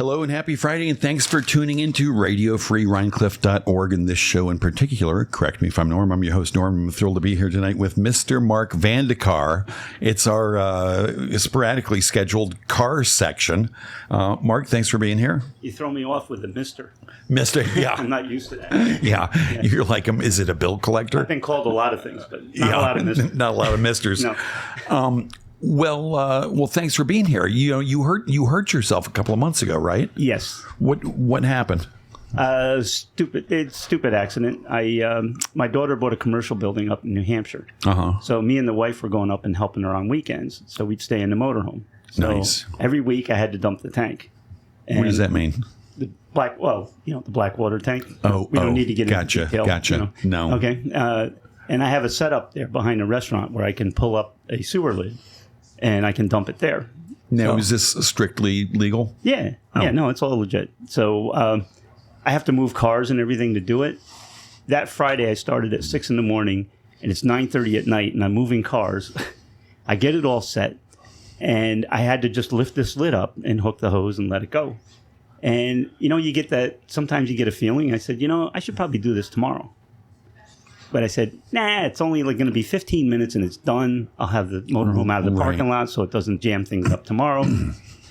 Hello and happy Friday, and thanks for tuning into RadioFreeRhinecliff.org. And this show in particular, correct me if I'm Norm, I'm your host, Norm. I'm thrilled to be here tonight with Mr. Mark Van De Carr. It's our sporadically scheduled car section. Mark, thanks for being here. You throw me off with the Mr. Mr. Yeah. I'm not used to that. Yeah. You're like, is it a bill collector? I've been called a lot of things, but not a lot of Mr. Not a lot of misters. No. Well, thanks for being here. You hurt yourself a couple of months ago, right? Yes. What happened? Stupid accident. My daughter bought a commercial building up in New Hampshire. Uh-huh. So me and the wife were going up and helping her on weekends. So we'd stay in the motorhome. So nice. Every week I had to dump the tank. And what does that mean? The black water tank. Oh, we don't need to get into detail. Gotcha. No. Okay. And I have a setup there behind the restaurant where I can pull up a sewer lid. And I can dump it there. Now, is this strictly legal? Yeah. Oh. Yeah, no, it's all legit. So I have to move cars and everything to do it. That Friday, I started at 6 in the morning, and it's 9:30 at night, and I'm moving cars. I get it all set, and I had to just lift this lid up and hook the hose and let it go. And, you get that, sometimes you get a feeling. I said, I should probably do this tomorrow. But I said, nah, it's only going to be 15 minutes and it's done. I'll have the motorhome out of the parking lot so it doesn't jam things up tomorrow.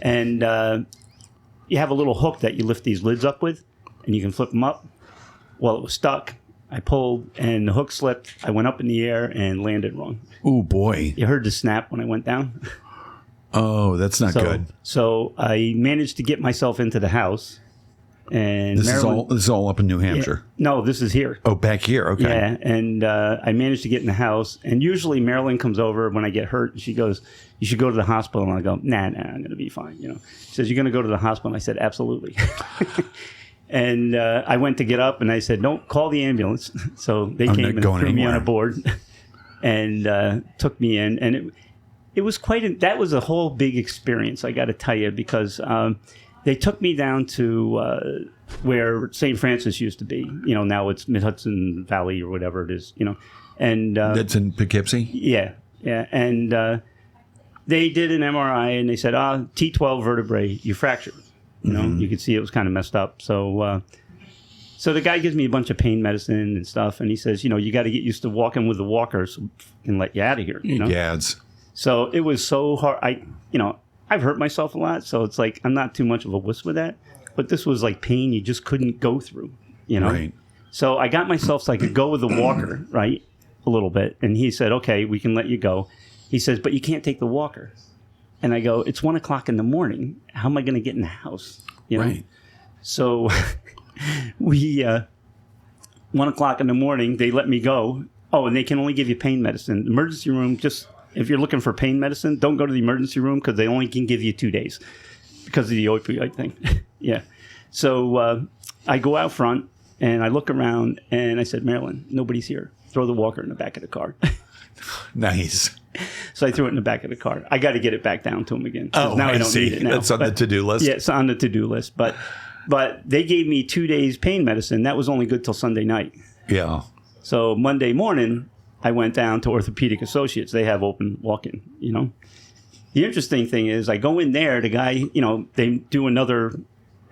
And you have a little hook that you lift these lids up with, and you can flip them up. Well, it was stuck. I pulled, and the hook slipped. I went up in the air and landed wrong. Oh, boy. You heard the snap when I went down? Oh, that's not good. So I managed to get myself into the house. And this is all up in New Hampshire. Yeah, no, this is here. Oh, back here. Okay. Yeah, and I managed to get in the house. And usually Marilyn comes over when I get hurt, and she goes, "You should go to the hospital." And I go, "Nah, I'm going to be fine." She says, "You're going to go to the hospital?" And I said, "Absolutely." And I went to get up, and I said, "Don't call the ambulance." So they came and threw me on a board and took me in, and it was that was a whole big experience. I got to tell you, because. They took me down to where St. Francis used to be. Now it's Mid-Hudson Valley or whatever it is, And that's in Poughkeepsie? Yeah. And they did an MRI, and they said, T12 vertebrae, you fractured. You could see it was kind of messed up. So the guy gives me a bunch of pain medicine and stuff, and he says, you got to get used to walking with the walker so we can let you out of here. Gads. So it was so hard. I've hurt myself a lot, so it's like I'm not too much of a wuss with that. But this was like pain you just couldn't go through, Right. So I got myself so I could go with the walker, right, a little bit. And he said, "Okay, we can let you go." He says, "But you can't take the walker." And I go, "It's 1 o'clock in the morning. How am I going to get in the house?" Right. So we 1 o'clock in the morning, they let me go. Oh, and they can only give you pain medicine. Emergency room, just. If you're looking for pain medicine, don't go to the emergency room because they only can give you 2 days because of the opioid thing. Yeah. So I go out front and I look around and I said, "Marilyn, nobody's here. Throw the walker in the back of the car." Nice. So I threw it in the back of the car. I got to get it back down to him again. Oh, now I don't see. need it now. That's on the to-do list? Yeah, it's on the to-do list. But they gave me 2 days pain medicine. That was only good till Sunday night. Yeah. So Monday morning, I went down to Orthopedic Associates. They have open walk-in, The interesting thing is I go in there, the guy, they do another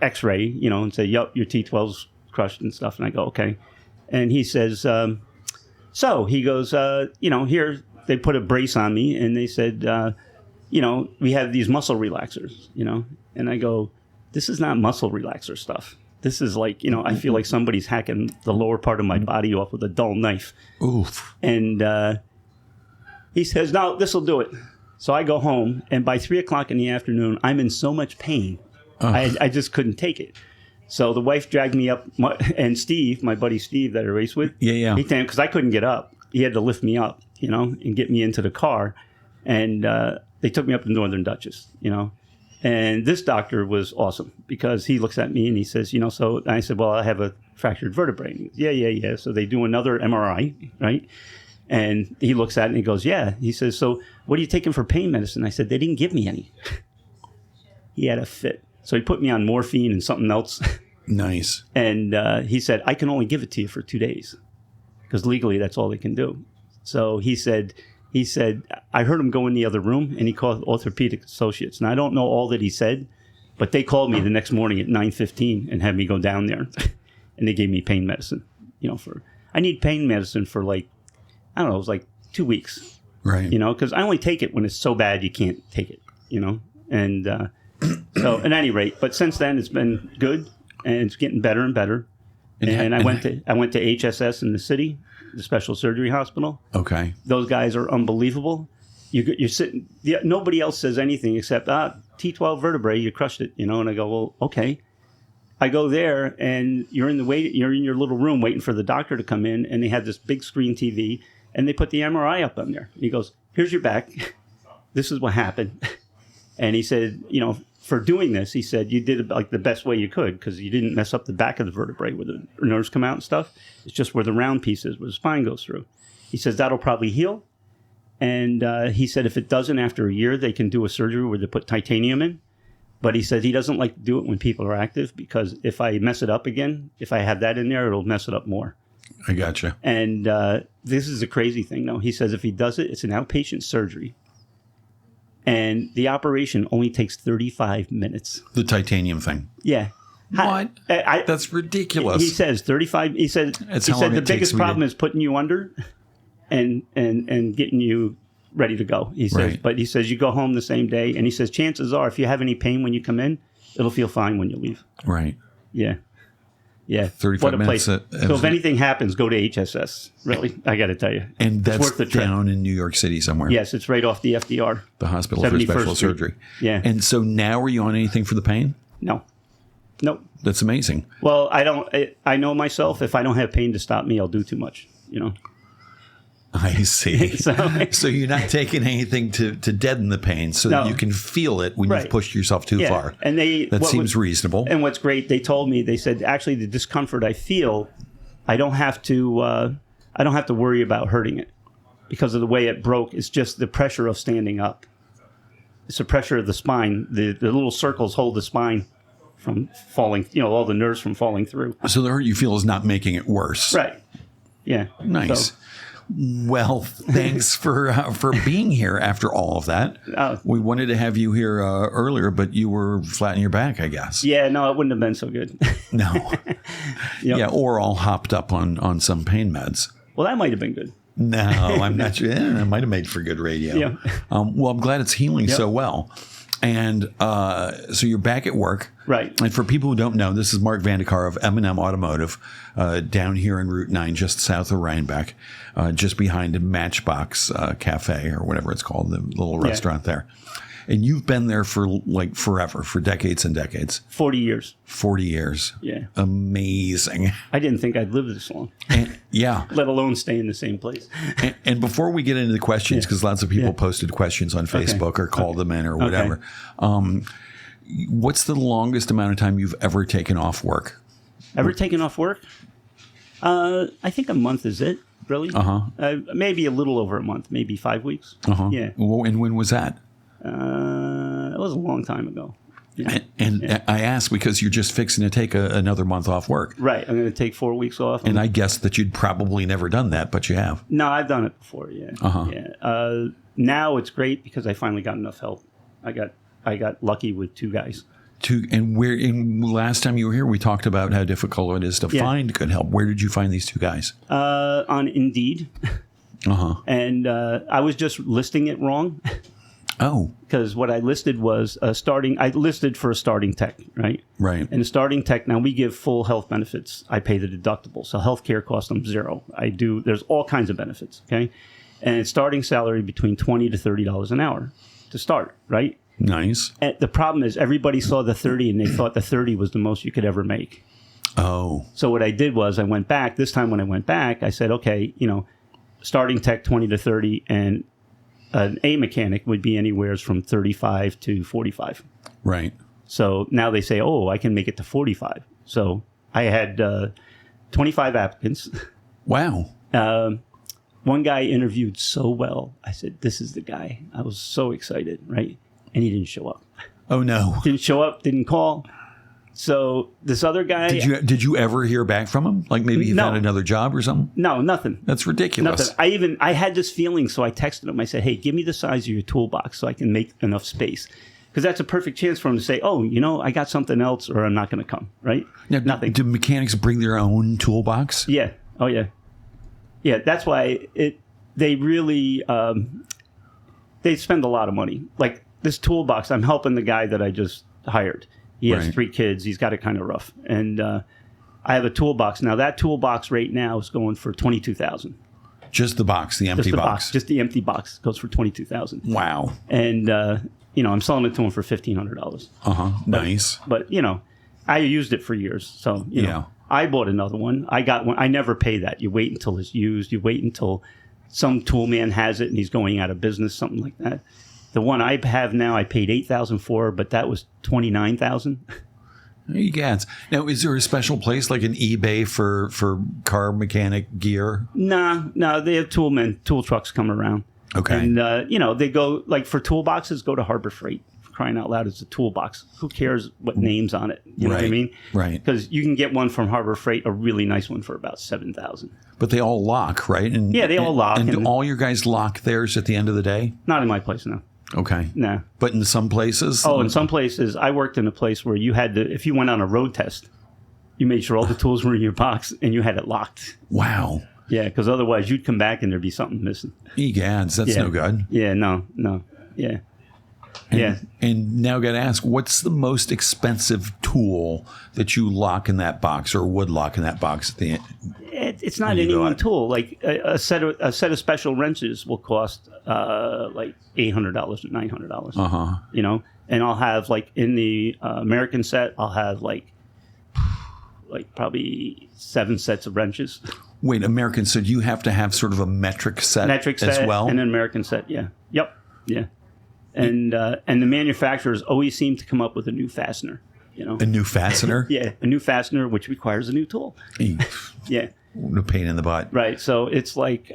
x-ray, and say, "Yup, your T12's crushed and stuff." And I go, "Okay." And he says, so he goes, here, they put a brace on me and they said, we have these muscle relaxers, And I go, "This is not muscle relaxer stuff. This is like, I feel like somebody's hacking the lower part of my body off with a dull knife." Oof. And he says, "No, this will do it." So I go home, and by 3 o'clock in the afternoon, I'm in so much pain, I just couldn't take it. So the wife dragged me up, and Steve, my buddy Steve that I race with, yeah, because I couldn't get up. He had to lift me up, and get me into the car. And they took me up to Northern Dutchess, And this doctor was awesome because he looks at me and he says, so I said, "Well, I have a fractured vertebrae." He goes, yeah. So they do another MRI, right? And he looks at it and he goes, "Yeah." He says, "So what are you taking for pain medicine?" I said, "They didn't give me any." He had a fit. So he put me on morphine and something else. Nice. And he said, "I can only give it to you for 2 days because legally that's all they can do." So he said, I heard him go in the other room and he called Orthopedic Associates. And I don't know all that he said, But they called me the next morning at 9:15 and had me go down there, and they gave me pain medicine. I need pain medicine for like, I don't know, it was like 2 weeks. Right. Because I only take it when it's so bad you can't take it. And so at any rate, but since then it's been good, and it's getting better and better. And I went to HSS in the city, the special surgery hospital. Okay. Those guys are unbelievable. You're sitting. Nobody else says anything except T12 vertebrae. You crushed it, And I go, well, okay. I go there, and you're in your little room waiting for the doctor to come in, and they have this big screen TV, and they put the MRI up on there. And he goes, "Here's your back. This is what happened." And he said, for doing this, he said, you did it like the best way you could, because you didn't mess up the back of the vertebrae where the nerves come out and stuff. It's just where the round piece is, where the spine goes through. He says that'll probably heal. And he said if it doesn't after a year, they can do a surgery where they put titanium in. But he said he doesn't like to do it when people are active, because if I mess it up again, if I have that in there, it'll mess it up more. I gotcha. And this is a crazy thing, though. He says if he does it, it's an outpatient surgery. And the operation only takes 35 minutes. The titanium thing. Yeah. What? That's ridiculous. He says 35. He said the biggest problem is putting you under and getting you ready to go. He says, right. But he says you go home the same day, and he says chances are if you have any pain when you come in, it'll feel fine when you leave. Right. Yeah. Yeah. 35 minutes. So if anything happens, go to HSS. Really, I got to tell you. And that's down in New York City somewhere. Yes, it's right off the FDR. The Hospital for Special Surgery. Yeah. And so now are you on anything for the pain? No. Nope. That's amazing. Well, I know myself. If I don't have pain to stop me, I'll do too much. I see. So you're not taking anything to deaden the pain, so that you can feel it when you've pushed yourself too far. And that seems reasonable. And what's great, they told me, they said, actually, the discomfort I feel, I don't have to worry about hurting it, because of the way it broke. It's just the pressure of standing up. It's the pressure of the spine. The little circles hold the spine from falling. all the nerves from falling through. So the hurt you feel is not making it worse. Right. Yeah. Nice. So, well, thanks for being here after all of that. We wanted to have you here earlier, but you were flat on your back, I guess. Yeah, no, it wouldn't have been so good. No. Yeah, or all hopped up on some pain meds. Well, that might have been good. No, I'm not sure. It might have made for good radio. Yeah. Well, I'm glad it's healing so well. And so you're back at work. Right. And for people who don't know, this is Mark Van De Carr of M&M Automotive down here in Route 9, just south of Rhinebeck, just behind Matchbox Cafe or whatever it's called, the little restaurant there. And you've been there for like forever, for decades and decades. 40 years. 40 years. Yeah. Amazing. I didn't think I'd live this long. Yeah. Let alone stay in the same place. And before we get into the questions, because lots of people posted questions on Facebook or called them in or whatever, what's the longest amount of time you've ever taken off work? Ever taken off work? I think a month is it, really. Maybe a little over a month, maybe 5 weeks. Yeah. Well, and when was that? It was a long time ago. Yeah. And I ask because you're just fixing to take another month off work. Right. I'm going to take 4 weeks off. And I guess that you'd probably never done that, but you have. No, I've done it before, yeah. Yeah. Now it's great because I finally got enough help. I got lucky with 2 guys. And last time you were here, we talked about how difficult it is to find good help. Where did you find these 2 guys? On Indeed. And I was just listing it wrong. Oh. Because what I listed was I listed for a starting tech, right? Right. And a starting tech, now we give full health benefits. I pay the deductible. So healthcare costs them $0. There's all kinds of benefits, okay? And it's starting salary between $20 to $30 an hour to start, right? Nice. And the problem is everybody saw the 30 and they thought the 30 was the most you could ever make. Oh. So what I did was I went back. This time when I went back, I said, okay, starting tech 20 to 30 and an A mechanic would be anywhere from 35 to 45. Right. So now they say, oh, I can make it to 45. So I had 25 applicants. Wow. One guy interviewed so well. I said, this is the guy. I was so excited, right? And he didn't show up. Oh, no. Didn't show up, didn't call. So this other guy... Did you ever hear back from him? Like maybe he found another job or something? No, nothing. That's ridiculous. Nothing. I had this feeling, so I texted him. I said, hey, give me the size of your toolbox so I can make enough space. because that's a perfect chance for them to say, "Oh, I got something else, or I'm not going to come." Right? Now, Nothing. Do mechanics bring their own toolbox? Yeah. Oh, yeah. Yeah. That's why they really they spend a lot of money. Like this toolbox, I'm helping the guy that I just hired. He has Right. 3 kids. He's got it kind of rough, and I have a toolbox now. That toolbox right now is going for $22,000. Just the box, the empty Just the box. just the empty box goes for $22,000. Wow. And I'm selling it to him for $1,500. Nice. But I used it for years, so Yeah. I bought another one. I got one. I never pay that. You wait until it's used. You wait until some tool man has it and he's going out of business, something like that. The one I have now, I paid $8,000 for, but that was $29,000. You got. Now, is there a special place like an eBay for car mechanic gear? No, they have tool trucks come around. Okay. And, they go, like for toolboxes, go to Harbor Freight. For crying out loud, it's a toolbox. Who cares what name's on it? You know what I mean? Right. Because you can get one from Harbor Freight, a really nice one, for about $7,000. But they all lock, right? And, Yeah, they all lock. And do and all your guys lock theirs at the end of the day? not in my place, no. Okay. No. But in some places? Oh, in some places, I worked in a place where you had to, if you went on a road test, you made sure all the tools were in your box and you had it locked. Wow. Yeah, because otherwise you'd come back and there'd be something missing. Egads, that's Yeah. no good. Yeah, no. Yeah. Yeah. And now I got to ask, what's the most expensive tool that you lock in that box or would lock in that box at the end? It's not When you any go one out. tool. Like a set of special wrenches will cost like $800 to $900. And I'll have like in the American set, I'll have like probably 7 sets of wrenches. Wait, American, so you have to have sort of a metric set as well? And an American set. Yeah. Yep. Yeah. And the manufacturers always seem to come up with a new fastener. A new fastener? Yeah, a new fastener, which requires a new tool. Yeah. No pain in the butt. Right. So it's like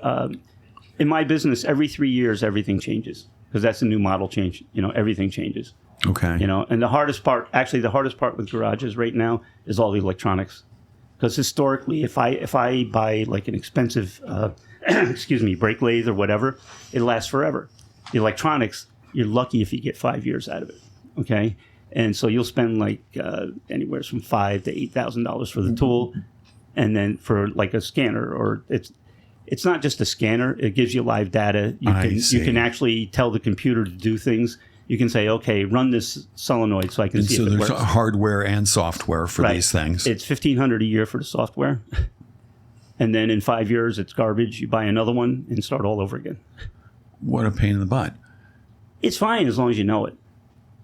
in my business, every 3 years, everything changes because that's a new model change. Everything changes. Okay. And the hardest part with garages right now is all the electronics. Because historically, if I buy like an expensive, brake lathe or whatever, it lasts forever. The electronics, you're lucky if you get 5 years out of it. Okay. And so you'll spend like anywhere from $5,000 to $8,000 for the tool. And then for like a scanner, or it's not just a scanner. It gives you live data. You can actually tell the computer to do things. You can say, okay, run this solenoid so I can see if it there's works. hardware and software for these things. It's $1,500 a year for the software. And then in 5 years, it's garbage. You buy another one and start all over again. What a pain in the butt. It's fine as long as you know it.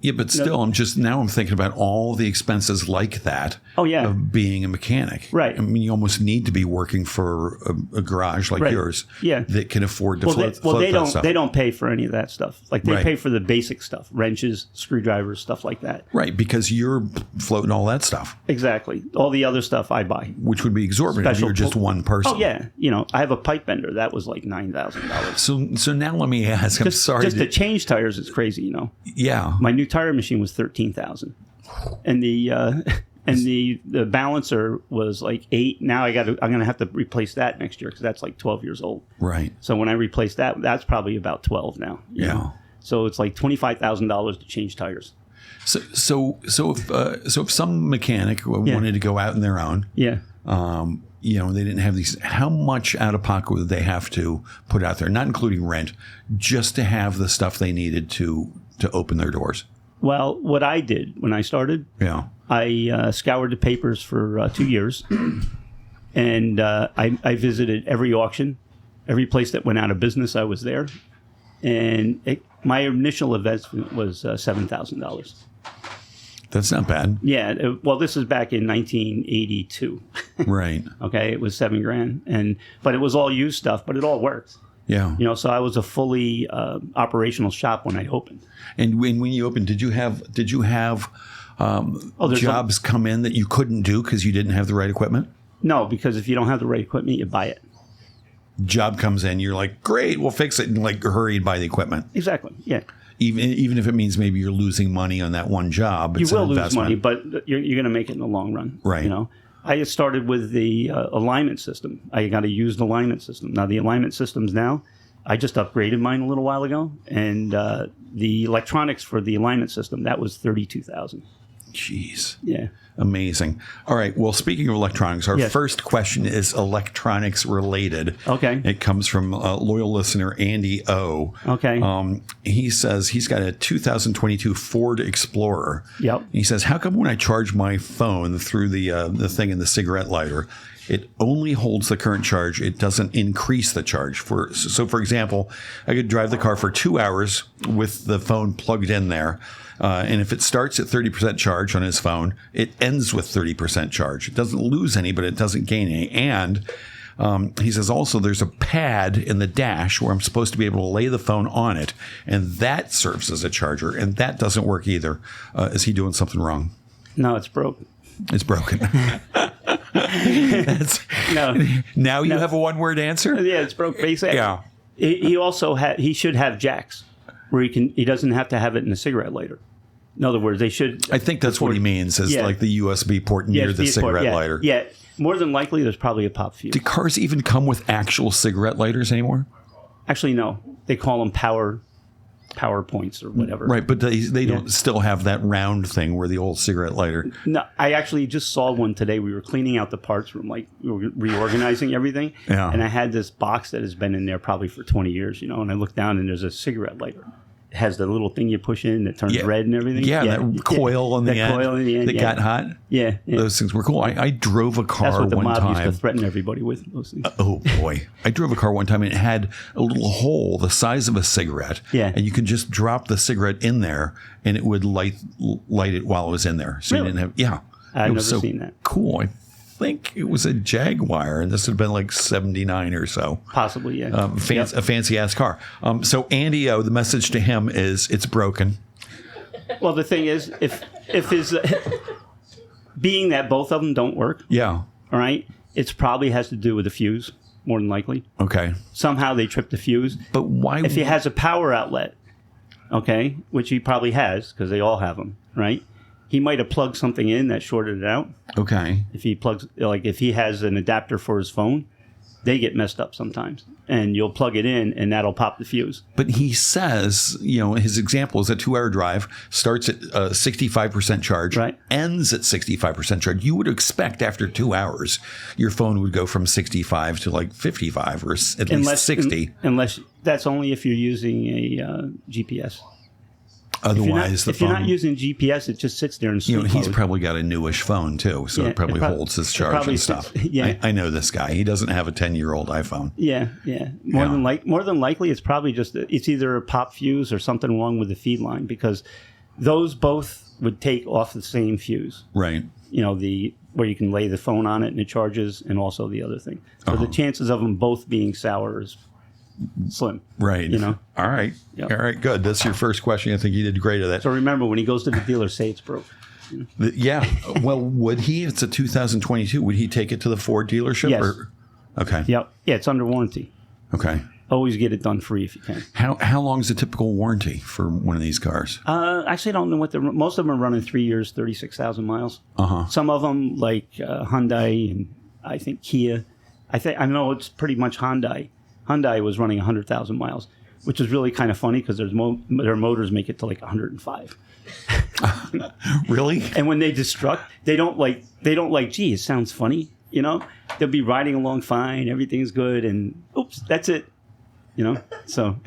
Yeah, but still, I'm thinking about all the expenses like that. Oh, yeah. Of being a mechanic. Right. I mean, you almost need to be working for a garage like Right. yours. Yeah. That can afford to float they that don't. stuff. They don't pay for any of that stuff. Like they Right. pay for the basic stuff: wrenches, screwdrivers, stuff like that. Right, because you're floating all that stuff, Exactly. All the other stuff I buy. which would be exorbitant if Special you're just tool- one person. Oh yeah. I have a pipe bender that was like $9,000. So now let me ask. I'm sorry. Just to change tires is crazy. Yeah. My new tire machine was $13,000, and the balancer was like $8,000. Now I'm gonna have to replace that next year because that's like 12 years old. Right. So when I replace that, that's probably about 12 now. you Yeah. know? So it's like $25,000 to change tires. So if some mechanic wanted to go out on their own, Yeah. they didn't have these. How much out of pocket would they have to put out there, not including rent, just to have the stuff they needed to open their doors? Well, what I did when I started, Yeah. I scoured the papers for 2 years, and I visited every auction, every place that went out of business. I was there, and my initial investment was $7,000. That's not bad. Yeah, well, this is back in 1982. Right. Okay, it was $7,000, but it was all used stuff, but it all worked. Yeah. So I was a fully operational shop when I opened. And when you opened, did you have there's jobs come in that you couldn't do because you didn't have the right equipment? No, because if you don't have the right equipment, you buy it. Job comes in, you're like, great, we'll fix it, and like hurry and buy the equipment. Exactly. Yeah. Even if it means maybe you're losing money on that one job, You it's will an lose investment. money, but you're going to make it in the long run. Right. I started with the alignment system. I got a used alignment system. Now the alignment systems now, I just upgraded mine a little while ago, and the electronics for the alignment system, that was $32,000. Jeez. Yeah. Amazing. All right. Well, speaking of electronics, our first question is electronics related. Okay. It comes from loyal listener Andy O. Okay. He says he's got a 2022 Ford Explorer. Yep. He says, how come when I charge my phone through the thing in the cigarette lighter, it only holds the current charge. It doesn't increase the charge. So, for example, I could drive the car for 2 hours with the phone plugged in there. And if it starts at 30% charge on his phone, it ends with 30% charge. It doesn't lose any, but it doesn't gain any. And he says also there's a pad in the dash where I'm supposed to be able to lay the phone on it, and that serves as a charger, and that doesn't work either. Is he doing something wrong? No, it's broken. It's broken. Now you have a one-word answer? Yeah, it's broke. Basically, yeah. He should have jacks where he doesn't have to have it in a cigarette lighter. In other words, they should. I think that's what he means, is like the USB port near the cigarette lighter. Yeah, more than likely, there's probably a pop fuse. Do cars even come with actual cigarette lighters anymore? Actually, no. They call them power points or whatever. Right, but they don't still have that round thing where the old cigarette lighter. No, I actually just saw one today. We were cleaning out the parts room, like we were reorganizing everything. Yeah. And I had this box that has been in there probably for 20 years, and I looked down and there's a cigarette lighter. It has the little thing you push in that turns red and everything. Yeah, that coil on the end that got hot. Yeah. Those things were cool. I drove a car one time. That's what the mob used to threaten everybody with, those things. Oh, boy. I drove a car one time and it had a little hole the size of a cigarette. Yeah. And you could just drop the cigarette in there and it would light it while it was in there. So really? You didn't have, I've never seen that. Cool. I think it was a Jaguar, and this had been like 79 or so. Possibly, yeah. A fancy-ass car. So Andy O, the message to him is, it's broken. Well, the thing is, if his... being that both of them don't work, all right, it probably has to do with the fuse, more than likely. Okay. Somehow they tripped the fuse. But why? If he has a power outlet, okay, which he probably has, because they all have them, right? He might have plugged something in that shorted it out. Okay. If he has an adapter for his phone, they get messed up sometimes. And you'll plug it in, and that'll pop the fuse. But he says, his example is a 2-hour drive, starts at 65% charge, ends at 65% charge. You would expect after 2 hours, your phone would go from 65 to like 55 or at least 60. Unless that's only if you're using a GPS. Otherwise, if you're not using GPS, it just sits there and sleep he's probably got a newish phone too, so it probably holds his charge and stuff. I know this guy. He doesn't have a 10-year-old iPhone. Yeah. More than likely, it's probably it's either a pop fuse or something wrong with the feed line, because those both would take off the same fuse. Right. Where you can lay the phone on it and it charges, and also the other thing. So the chances of them both being sour is slim. Right. All right. Yep. All right, good. That's your first question. I think you did great at that. So remember, when he goes to the dealer, say it's broke. Yeah. Well, would he? It's a 2022. Would he take it to the Ford dealership? Yes. Okay. Yep. Yeah, it's under warranty. Okay. Always get it done free if you can. How long is a typical warranty for one of these cars? Actually, I don't know what most of them are running 3 years, 36,000 miles. Some of them, like Hyundai and I think Kia. I know it's pretty much Hyundai. Hyundai was running 100,000 miles, which is really kind of funny because their motors make it to like 105. Really? And when they destruct, they don't like, gee, it sounds funny, They'll be riding along fine, everything's good, and oops, that's it, So.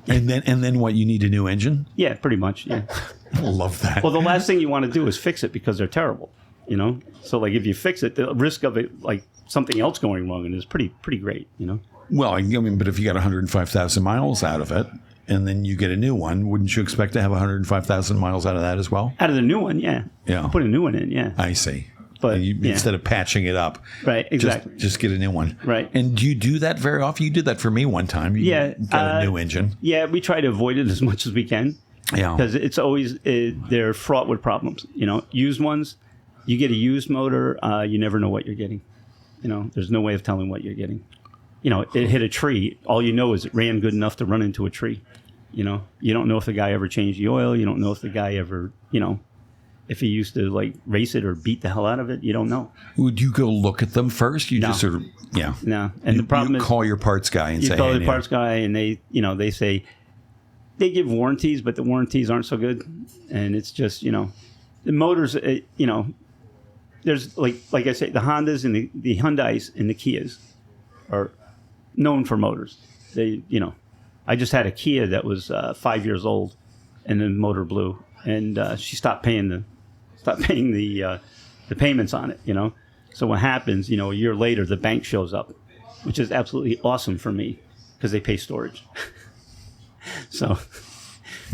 And then what? You need a new engine? Yeah, pretty much. Yeah. I love that. Well, the last thing you want to do is fix it because they're terrible, So like if you fix it, the risk of it, like something else going wrong, is pretty great, Well, but if you got 105,000 miles out of it, and then you get a new one, wouldn't you expect to have 105,000 miles out of that as well? Out of the new one, yeah. Yeah. Put a new one in, yeah. I see. But instead of patching it up, right? Exactly. Just get a new one, right? And do you do that very often? You did that for me one time. You got a new engine. Yeah, we try to avoid it as much as we can. Yeah, because it's always they're fraught with problems. Used ones, you get a used motor, you never know what you're getting. There's no way of telling what you're getting. It hit a tree. All you know is it ran good enough to run into a tree. You don't know if the guy ever changed the oil. You don't know if the guy ever, if he used to like race it or beat the hell out of it. You don't know. Would you go look at them first? You No. just sort of, yeah. No. And the problem you is, call your parts guy and you say, call hey, the parts guy, and they, you know, they say they give warranties, but the warranties aren't so good. And it's just, you know, the motors, you know, there's like I say, the Hondas and the Hyundais and the Kias are known for motors. They, you know, I just had a Kia that was 5 years old, and the motor blew, and she stopped paying the payments on it. You know, so what happens? You know, a year later, the bank shows up, which is absolutely awesome for me because they pay storage. So,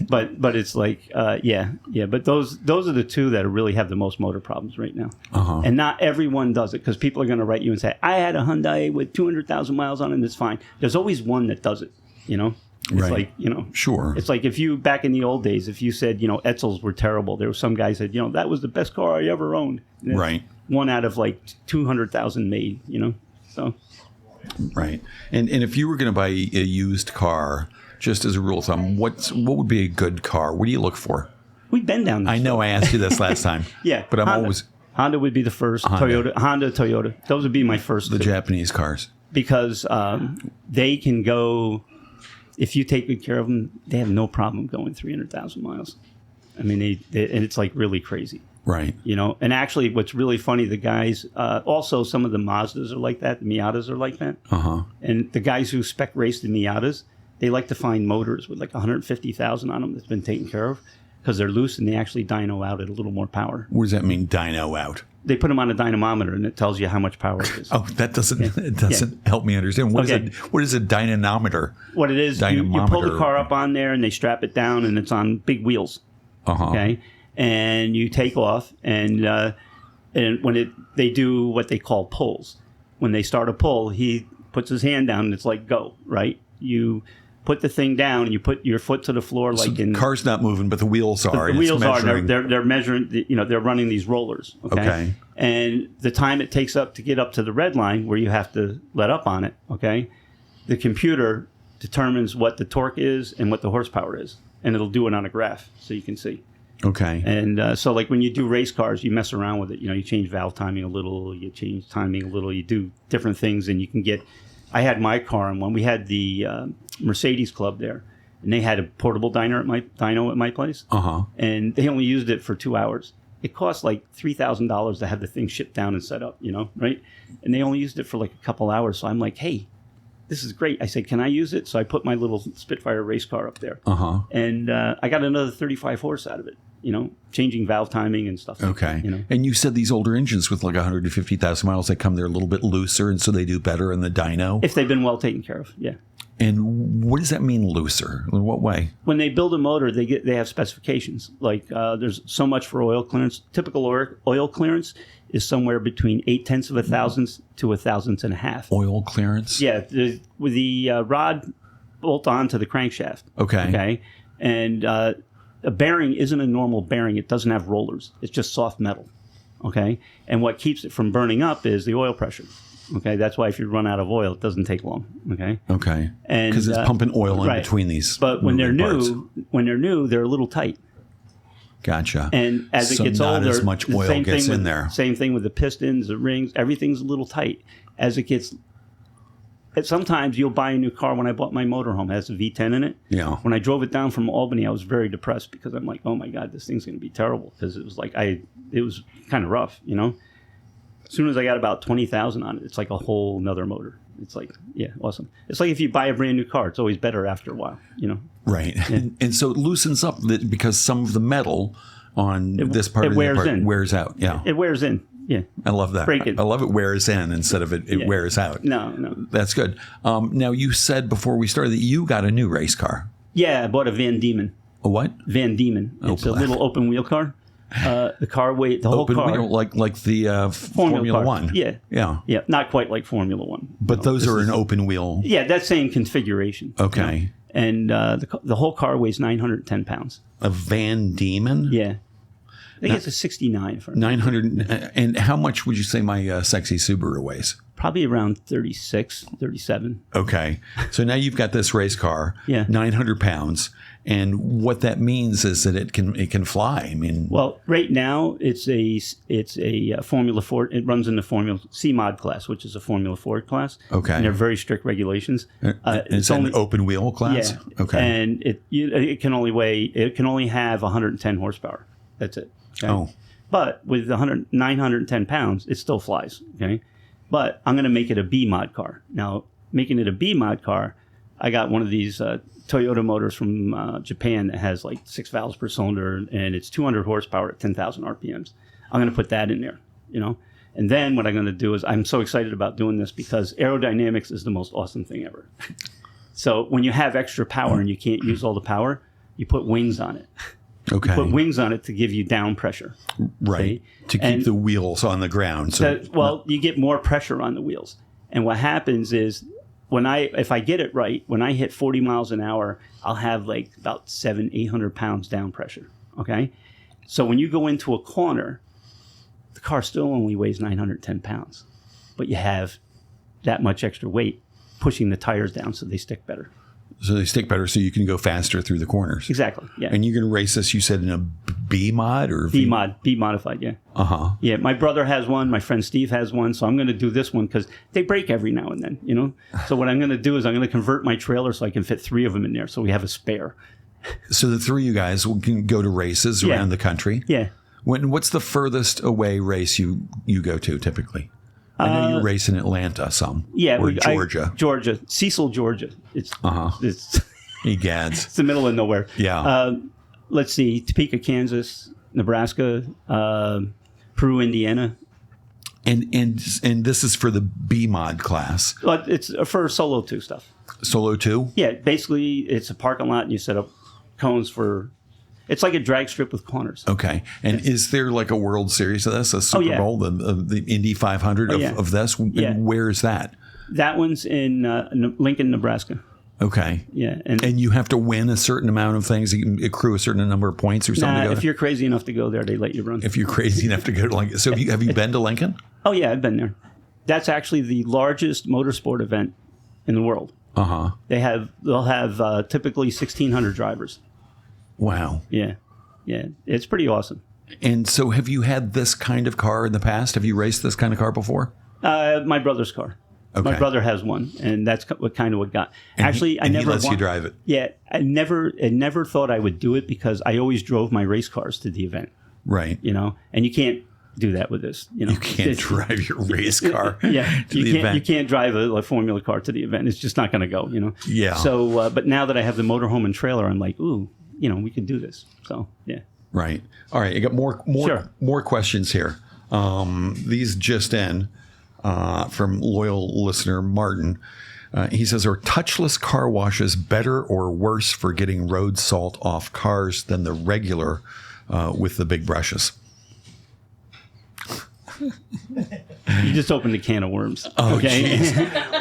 but it's like, yeah. But those are the two that really have the most motor problems right now. Uh-huh. And not everyone does it, because people are going to write you and say, I had a Hyundai with 200,000 miles on it, and it's fine. There's always one that does it, you know? It's Right. like, you know. Sure. It's like if you, back in the old days, if you said, you know, Etzels were terrible, there was some guy said, you know, that was the best car I ever owned. And it's Right. one out of like 200,000 made, you know? So. Right. And if you were going to buy a used car, just as a rule of thumb, what would be a good car? What do you look for? We've been down this I know I asked you this last time. Yeah. But I'm Honda. always Honda would be the first. Honda. Toyota. Those would be my first the two. Japanese cars. Because they can go, if you take good care of them, they have no problem going 300,000 miles. I mean, they and it's like really crazy. Right. You know, and actually what's really funny, the guys, also some of the Mazdas are like that, the Miatas are like that. Uh-huh. And the guys who spec race the Miatas, they like to find motors with like 150,000 on them that's been taken care of, because they're loose and they actually dyno out at a little more power. What does that mean, dyno out? They put them on a dynamometer and it tells you how much power it is. Oh, that doesn't help me understand. What is a dynamometer? What it is, you pull the car up on there and they strap it down, and it's on big wheels. Uh-huh. Okay, and you take off, and when they do what they call pulls. When they start a pull, he puts his hand down and it's like go, right? You put the thing down and you put your foot to the floor, like So the car's not moving, but the wheels are. The wheels are. They're measuring. You know, they're running these rollers. Okay? And the time it takes up to get up to the red line where you have to let up on it. Okay. The computer determines what the torque is and what the horsepower is, and it'll do it on a graph so you can see. Okay. And so, like when you do race cars, you mess around with it. You know, you change valve timing a little, you change timing a little, you do different things, and you can get. I had my car in one. We had the Mercedes Club there, and they had a portable dyno at my place. Uh-huh. And they only used it for 2 hours. It cost like $3,000 to have the thing shipped down and set up, you know, right? And they only used it for like a couple hours. So I'm like, hey, this is great. I said, can I use it? So I put my little Spitfire race car up there. Uh-huh. And I got another 35 horse out of it, you know, changing valve timing and stuff. Okay. Like that, you know? And you said these older engines with like 150,000 miles, they come there a little bit looser, and so they do better in the dyno? If they've been well taken care of, yeah. And what does that mean, looser? In what way? When they build a motor, they have specifications. Like there's so much for oil clearance. Typical oil clearance is somewhere between 0.8 of a thousandth to 1,000th and a half. Oil clearance? Yeah, with the rod bolt on to the crankshaft. Okay. And a bearing isn't a normal bearing. It doesn't have rollers. It's just soft metal. Okay. And what keeps it from burning up is the oil pressure. Okay, that's why if you run out of oil, it doesn't take long. Okay. Okay. And because it's pumping oil in right. between these. But when they're parts. new, they're a little tight. Gotcha. And as so it gets not older, as much oil same gets thing in with, there. Same thing with the pistons, the rings. Everything's a little tight. As it gets, sometimes you'll buy a new car. When I bought my motorhome, it has a V10 in it. Yeah. When I drove it down from Albany, I was very depressed because I'm like, oh my God, this thing's going to be terrible, because it was like it was kind of rough, you know. As soon as I got about 20,000 on it, it's like a whole nother motor. It's like, yeah, awesome. It's like if you buy a brand new car, it's always better after a while, you know? Right. Yeah. And so it loosens up because some of the metal on this part of the part wears out. Yeah. It wears in. Yeah. I love that. Break it. I love it wears in instead of it wears out. No. That's good. Now, you said before we started that you got a new race car. Yeah, I bought a Van Diemen. A what? Van Diemen. It's a little open wheel car. The car weight, the whole open car. Wheel, like the Formula One. Yeah. Not quite like Formula One. But those are an open wheel. Yeah, that same configuration. Okay. You know? And the whole car weighs 910 pounds. A Van Diemen? Yeah. I think it's a 69. 900. And how much would you say my sexy Subaru weighs? Probably around 36, 37. Okay. So now you've got this race car, Yeah. 900 pounds. And what that means is that it can fly. I mean, Well, right now it's a Formula Ford. It runs in the Formula C mod class, which is a Formula Ford class. Okay. And they're very strict regulations. is that an open wheel class? Yeah. Okay. And it can only have 110 horsepower. That's it. Okay? Oh. But with 910 pounds, it still flies. Okay. But I'm going to make it a B mod car. Now, making it a B mod car, I got one of these Toyota motors from Japan that has like 6 valves per cylinder, and it's 200 horsepower at 10,000 RPMs. I'm going to put that in there, you know. And then what I'm going to do is, I'm so excited about doing this because aerodynamics is the most awesome thing ever. So when you have extra power and you can't use all the power, you put wings on it. Okay. You put wings on it to give you down pressure. Right. See? To keep the wheels on the ground. So you get more pressure on the wheels. And what happens is, if I get it right, when I hit 40 miles an hour, I'll have like about 800 pounds down pressure. Okay. So when you go into a corner, the car still only weighs 910 pounds, but you have that much extra weight pushing the tires down so they stick better. So they stick better so you can go faster through the corners. Exactly. Yeah. And you're going to race this, you said, in a B mod or B modified. Yeah. Uh-huh. Yeah. My brother has one. My friend Steve has one. So I'm going to do this one because they break every now and then, you know? So what I'm going to do is I'm going to convert my trailer so I can fit 3 of them in there. So we have a spare. So the 3 of you guys can go to races around the country. Yeah. What's the furthest away race you go to typically? I know you race in Atlanta some. Yeah. Or Georgia. Georgia. Cecil, Georgia. It's Egads. It's the middle of nowhere. Yeah. Let's see. Topeka, Kansas, Nebraska, Peru, Indiana. And this is for the B mod class. But it's for Solo 2 stuff. Solo 2? Yeah. Basically, it's a parking lot and you set up cones for... It's like a drag strip with corners. Okay. And is there like a World Series of this, a Super Bowl, the Indy 500 of this? Yeah. Where is that? That one's in Lincoln, Nebraska. Okay. Yeah. And you have to win a certain amount of things. You can accrue a certain number of points or something. If you're crazy enough to go there, they let you run. If you're crazy enough to go to Lincoln. So have you been to Lincoln? Oh, yeah, I've been there. That's actually the largest motorsport event in the world. Uh-huh. They'll have typically 1,600 drivers. Wow. Yeah. Yeah. It's pretty awesome. And so have you had this kind of car in the past? Have you raced this kind of car before? My brother's car. Okay. My brother has one, and that's what got. And Actually, I never he lets you drive it. Yeah, I never thought I would do it because I always drove my race cars to the event. Right. You know, and you can't do that with this. You know, you can't drive your race car. Yeah, to the event. You can't drive a Formula car to the event. It's just not going to go. You know. Yeah. So, but now that I have the motorhome and trailer, I'm like, ooh, you know, we can do this. So, yeah. Right. All right. I got more questions here. These just in. From loyal listener Martin. He says, are touchless car washes better or worse for getting road salt off cars than the regular with the big brushes? You just opened a can of worms. Oh, okay.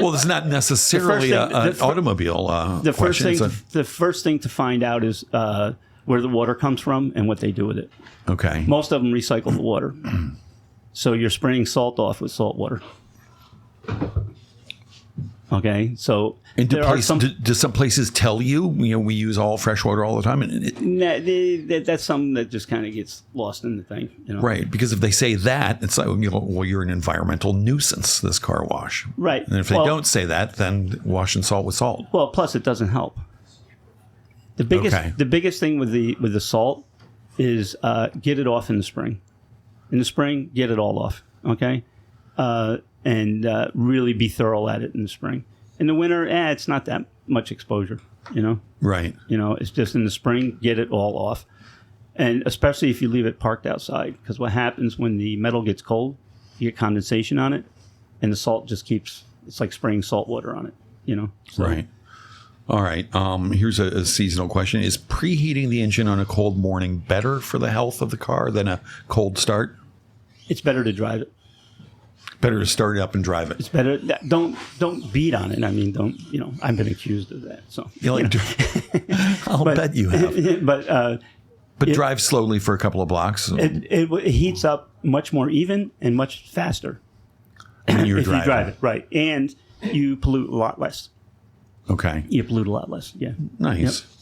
Well, it's not necessarily an automobile question. The first thing to find out is where the water comes from and what they do with it. Okay. Most of them recycle the water. So you're spraying salt off with salt water. Okay, so and do some places tell you, we use all fresh water all the time? That's something that just kind of gets lost in the thing. You know? Right, because if they say that, it's like, well, you're an environmental nuisance, this car wash. Right. And if they don't say that, then washing salt with salt. Well, plus it doesn't help. The biggest thing with the salt is get it off in the spring. In the spring, get it all off, okay? And really be thorough at it in the spring. In the winter, it's not that much exposure, you know? Right. You know, it's just in the spring, get it all off. And especially if you leave it parked outside, because what happens when the metal gets cold, you get condensation on it, and the salt just it's like spraying salt water on it, you know? So, right. All right. Here's a seasonal question. Is preheating the engine on a cold morning better for the health of the car than a cold start? It's better to drive it. Better to start it up and drive it. It's better. Don't beat on it. I mean, I've been accused of that. So I'll bet you have. But drive slowly for a couple of blocks. It heats up much more even and much faster. when you're if driving. you drive it, right. And you pollute a lot less. Okay. You pollute a lot less, yeah. Nice. Yep.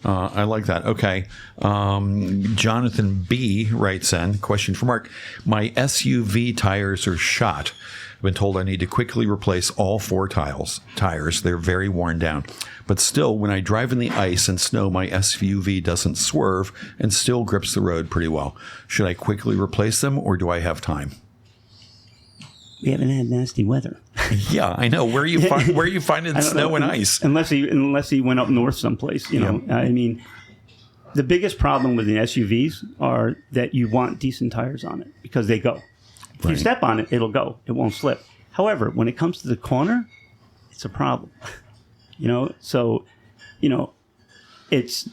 I like that. Okay. Jonathan B. writes in, question for Mark. My SUV tires are shot. I've been told I need to quickly replace all 4 tires. They're very worn down. But still, when I drive in the ice and snow, my SUV doesn't swerve and still grips the road pretty well. Should I quickly replace them, or do I have time? We haven't had nasty weather. Yeah, I know. Where are you finding snow and ice? Unless he went up north someplace, you know. I mean, the biggest problem with the SUVs are that you want decent tires on it because they go. If you step on it, it'll go. It won't slip. However, when it comes to the corner, it's a problem. You know, so, you know, it's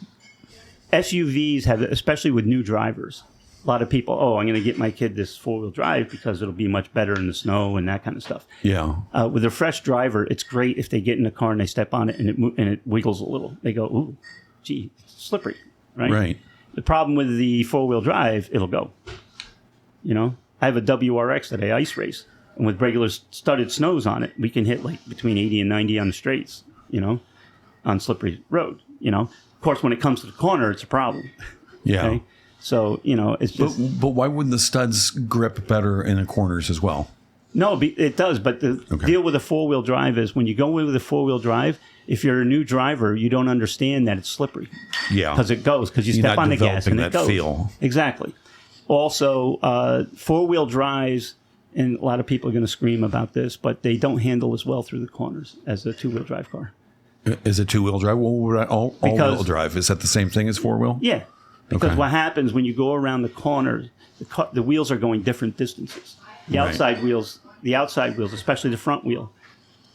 SUVs have, especially with new drivers, a lot of people, I'm going to get my kid this 4-wheel drive because it'll be much better in the snow and that kind of stuff. Yeah. With a fresh driver, it's great if they get in the car and they step on it and it wiggles a little. They go, ooh, gee, it's slippery, right? Right. The problem with the 4-wheel drive, it'll go. You know, I have a WRX that I ice race, and with regular studded snows on it, we can hit like between 80 and 90 on the straights, you know, on slippery road, you know. Of course, when it comes to the corner, it's a problem. Yeah. Okay? So, you know, it's just... But why wouldn't the studs grip better in the corners as well? No, it does. But the deal with a 4-wheel drive is when you go in with a 4-wheel drive, if you're a new driver, you don't understand that it's slippery. Yeah. Because it goes. Because you step on the gas and it goes. Feel. Exactly. Also, 4-wheel drives, and a lot of people are going to scream about this, but they don't handle as well through the corners as a 2-wheel drive car. Is it 2-wheel drive? All-wheel drive. Is that the same thing as 4-wheel? Yeah. Because what happens when you go around the corners, the wheels are going different distances. The outside wheels, especially the front wheel,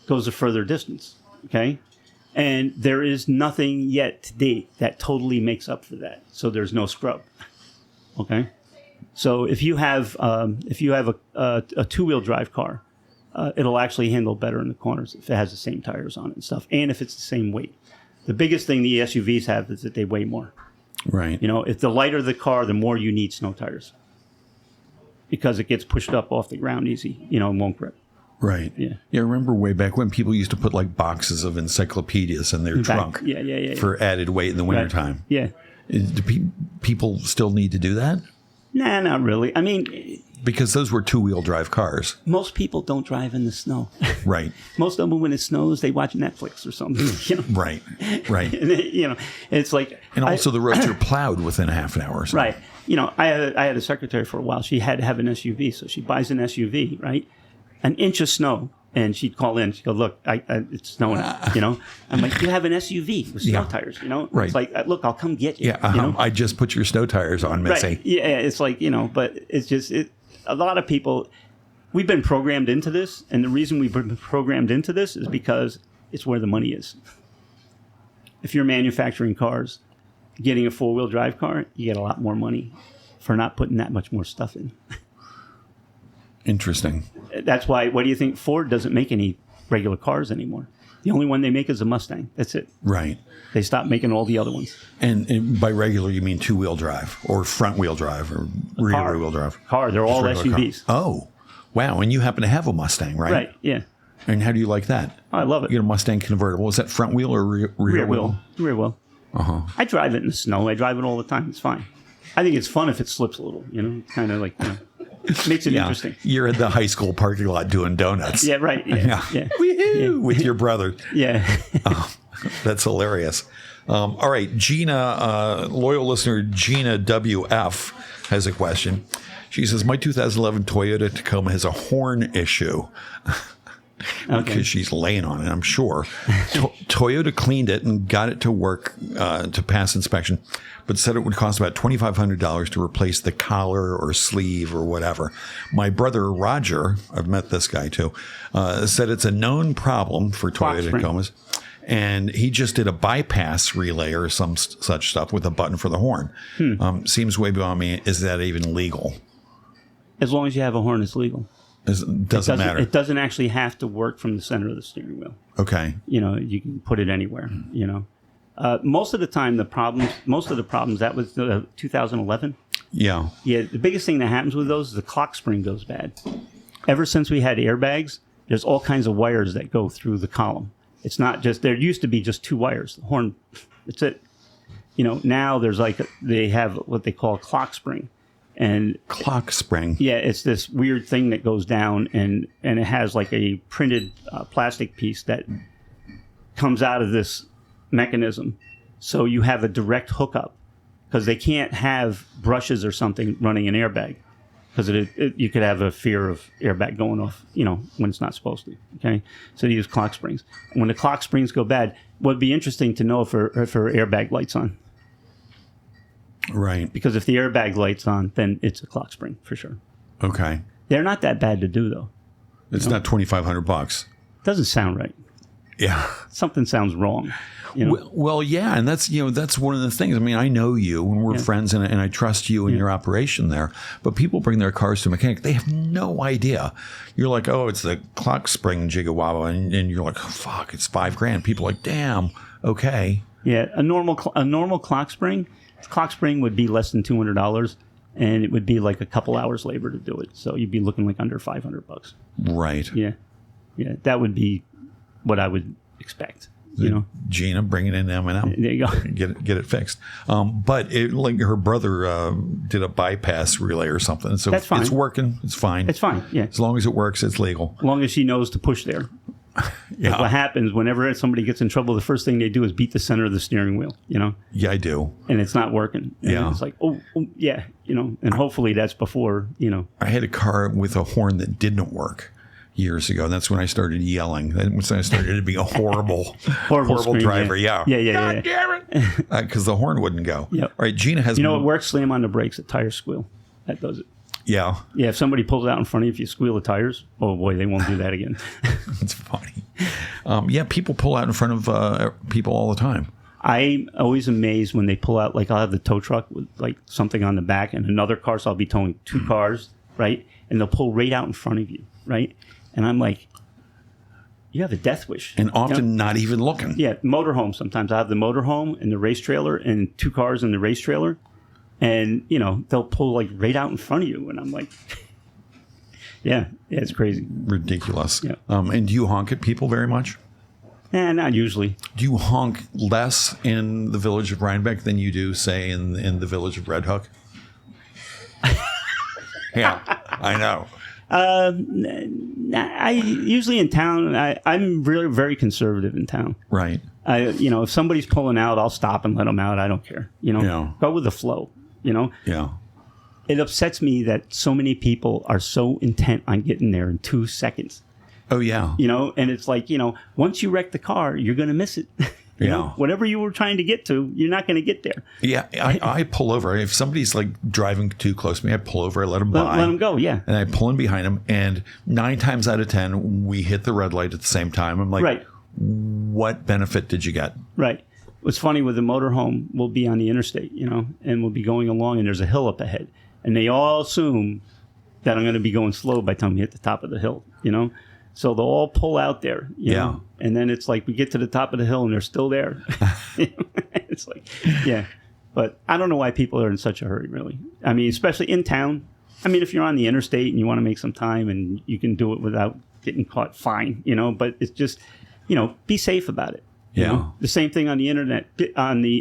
goes a further distance. Okay, and there is nothing yet to date that totally makes up for that. So there's no scrub. Okay, so if you have a 2-wheel drive car, it'll actually handle better in the corners if it has the same tires on it and stuff, and if it's the same weight. The biggest thing the SUVs have is that they weigh more. Right. You know, if the lighter the car, the more you need snow tires. Because it gets pushed up off the ground easy, you know, and won't grip. Right. Yeah. Yeah, I remember way back when people used to put like boxes of encyclopedias in their trunk for added weight in the wintertime. Yeah. Do people still need to do that? Nah, not really. I mean... Because those were 2-wheel drive cars. Most people don't drive in the snow. Right. Most of them, when it snows, they watch Netflix or something. You know? Right. Right. And you know, it's like... And also the roads are plowed within a half an hour or so. Right. You know, I had a secretary for a while. She had to have an SUV, so she buys an SUV, right? An inch of snow. And she'd call in. She'd go, look, it's snowing, you know? I'm like, you have an SUV with snow tires, you know? Right. It's like, look, I'll come get you. Yeah, you know? I just put your snow tires on, Missy. Right. Yeah, it's like, you know, but it's just, a lot of people, we've been programmed into this. And the reason we've been programmed into this is because it's where the money is. If you're manufacturing cars, getting a 4-wheel drive car, you get a lot more money for not putting that much more stuff in. Interesting. That's why, what do you think? Ford doesn't make any regular cars anymore. The only one they make is a Mustang. That's it. Right. They stopped making all the other ones. And by regular, you mean 2-wheel drive or front-wheel drive or rear-wheel drive? They're all SUVs. Car. Oh, wow. And you happen to have a Mustang, right? Right, yeah. And how do you like that? Oh, I love it. You get a Mustang convertible. Is that front wheel or rear wheel? Rear wheel. Uh-huh. I drive it in the snow. I drive it all the time. It's fine. I think it's fun if it slips a little, you know, kind of like, you know, makes it interesting. You're in the high school parking lot doing donuts. Yeah, right. Yeah. Woo-hoo, with your brother. Yeah. That's hilarious. All right. Gina, loyal listener Gina WF has a question. She says, my 2011 Toyota Tacoma has a horn issue. Because she's laying on it, I'm sure. Toyota cleaned it and got it to work to pass inspection, but said it would cost about $2,500 to replace the collar or sleeve or whatever. My brother Roger, I've met this guy too, said it's a known problem for Toyota Tacomas. And he just did a bypass relay or some such stuff with a button for the horn. Seems way beyond me. Is that even legal? As long as you have a horn, it's legal. It doesn't matter. It doesn't actually have to work from the center of the steering wheel. Okay. You know, you can put it anywhere, you know. Most of the time, the problems, that was 2011. Yeah. Yeah, the biggest thing that happens with those is the clock spring goes bad. ever since we had airbags, there's all kinds of wires that go through the column. It's not just, there used to be just 2 wires. The horn, that's it. Now there's they have what they call a clock spring. And clock spring. Yeah, it's this weird thing that goes down, and it has like a printed plastic piece that comes out of this mechanism. So you have a direct hookup, because they can't have brushes or something running an airbag, because you could have a fear of airbag going off, when it's not supposed to. Okay, so they use clock springs. And when the clock springs go bad, what'd be interesting to know if her airbag light's on. Right. Because if the airbag light's on, then it's a clock spring for sure. Okay. They're not that bad to do, though. It's not $2,500. Doesn't sound right. Yeah. Something sounds wrong. Well, yeah, and that's one of the things. I mean, I know you, and we're friends, and I trust you in your operation there. But people bring their cars to a mechanic; they have no idea. You're like, oh, it's the clock spring jigawaba, and you're like, oh, fuck, it's $5,000. People are like, damn, okay. Yeah, a normal clock spring would be less than $200, and it would be like a couple hours labor to do it. So you'd be looking like under $500. Right. Yeah, that would be what I would expect. Gina, bring it in M&M. There you go. Get it fixed. But her brother did a bypass relay or something. So that's fine. It's working. It's fine. It's fine. Yeah. As long as it works, it's legal. As long as she knows to push there. Yeah. What happens whenever somebody gets in trouble, the first thing they do is beat the center of the steering wheel. Yeah, I do. And it's not working. And yeah. It's like, oh, yeah. And hopefully that's before. I had a car with a horn that didn't work years ago. That's when I started yelling. That's when I started to be a horrible scream, driver. Yeah. God damn it! Because the horn wouldn't go. Yep. All right, Gina has. What works? Slam on the brakes. A tire squeal. That does it. Yeah. Yeah. If somebody pulls out in front of you, if you squeal the tires, oh boy, they won't do that again. That's funny. People pull out in front of people all the time. I'm always amazed when they pull out. Like I'll have the tow truck with like something on the back, and another car. So I'll be towing 2 cars, right? And they'll pull right out in front of you, right? And I'm like, you have a death wish. And often not even looking. Yeah, motorhome sometimes. I have the motorhome and the race trailer and 2 cars in the race trailer. And, they'll pull like right out in front of you. And I'm like, yeah, it's crazy. Ridiculous. Yeah. And do you honk at people very much? Not usually. Do you honk less in the village of Rhinebeck than you do, say, in the village of Red Hook? Yeah, I know. I usually in town, I'm really very conservative in town. Right. If somebody's pulling out, I'll stop and let them out. I don't care. Go with the flow. Yeah. It upsets me that so many people are so intent on getting there in 2 seconds. Oh yeah. And it's like, once you wreck the car, you're going to miss it. Whatever you were trying to get to, you're not going to get there. Yeah, I pull over. If somebody's like driving too close to me, I pull over, I let them by. Let them go, yeah. And I pull in behind them, and 9 times out of 10, we hit the red light at the same time. I'm like, right. What benefit did you get? Right. What's funny with the motorhome, we'll be on the interstate, and we'll be going along, and there's a hill up ahead. And they all assume that I'm going to be going slow by the time we hit the top of the hill, So they'll all pull out there, you know? And then it's like we get to the top of the hill and they're still there. It's like, yeah. But I don't know why people are in such a hurry, really. I mean, especially in town. I mean, if you're on the interstate and you want to make some time and you can do it without getting caught, fine, But it's just, be safe about it. Yeah. The same thing on the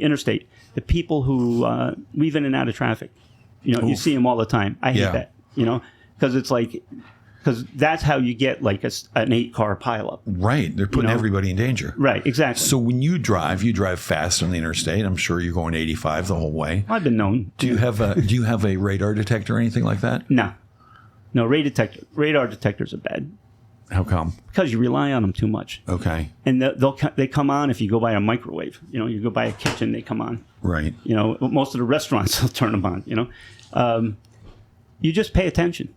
interstate. The people who weave in and out of traffic, you see them all the time. I hate that, because it's like... Because that's how you get like an 8-car pileup. Right. They're putting everybody in danger. Right. Exactly. So when you drive fast on the interstate. I'm sure you're going 85 the whole way. I've been known. Do you have a radar detector or anything like that? No. Radar detectors are bad. How come? Because you rely on them too much. Okay. And they come on if you go by a microwave. You go by a kitchen, they come on. Right. Most of the restaurants will turn them on. You just pay attention.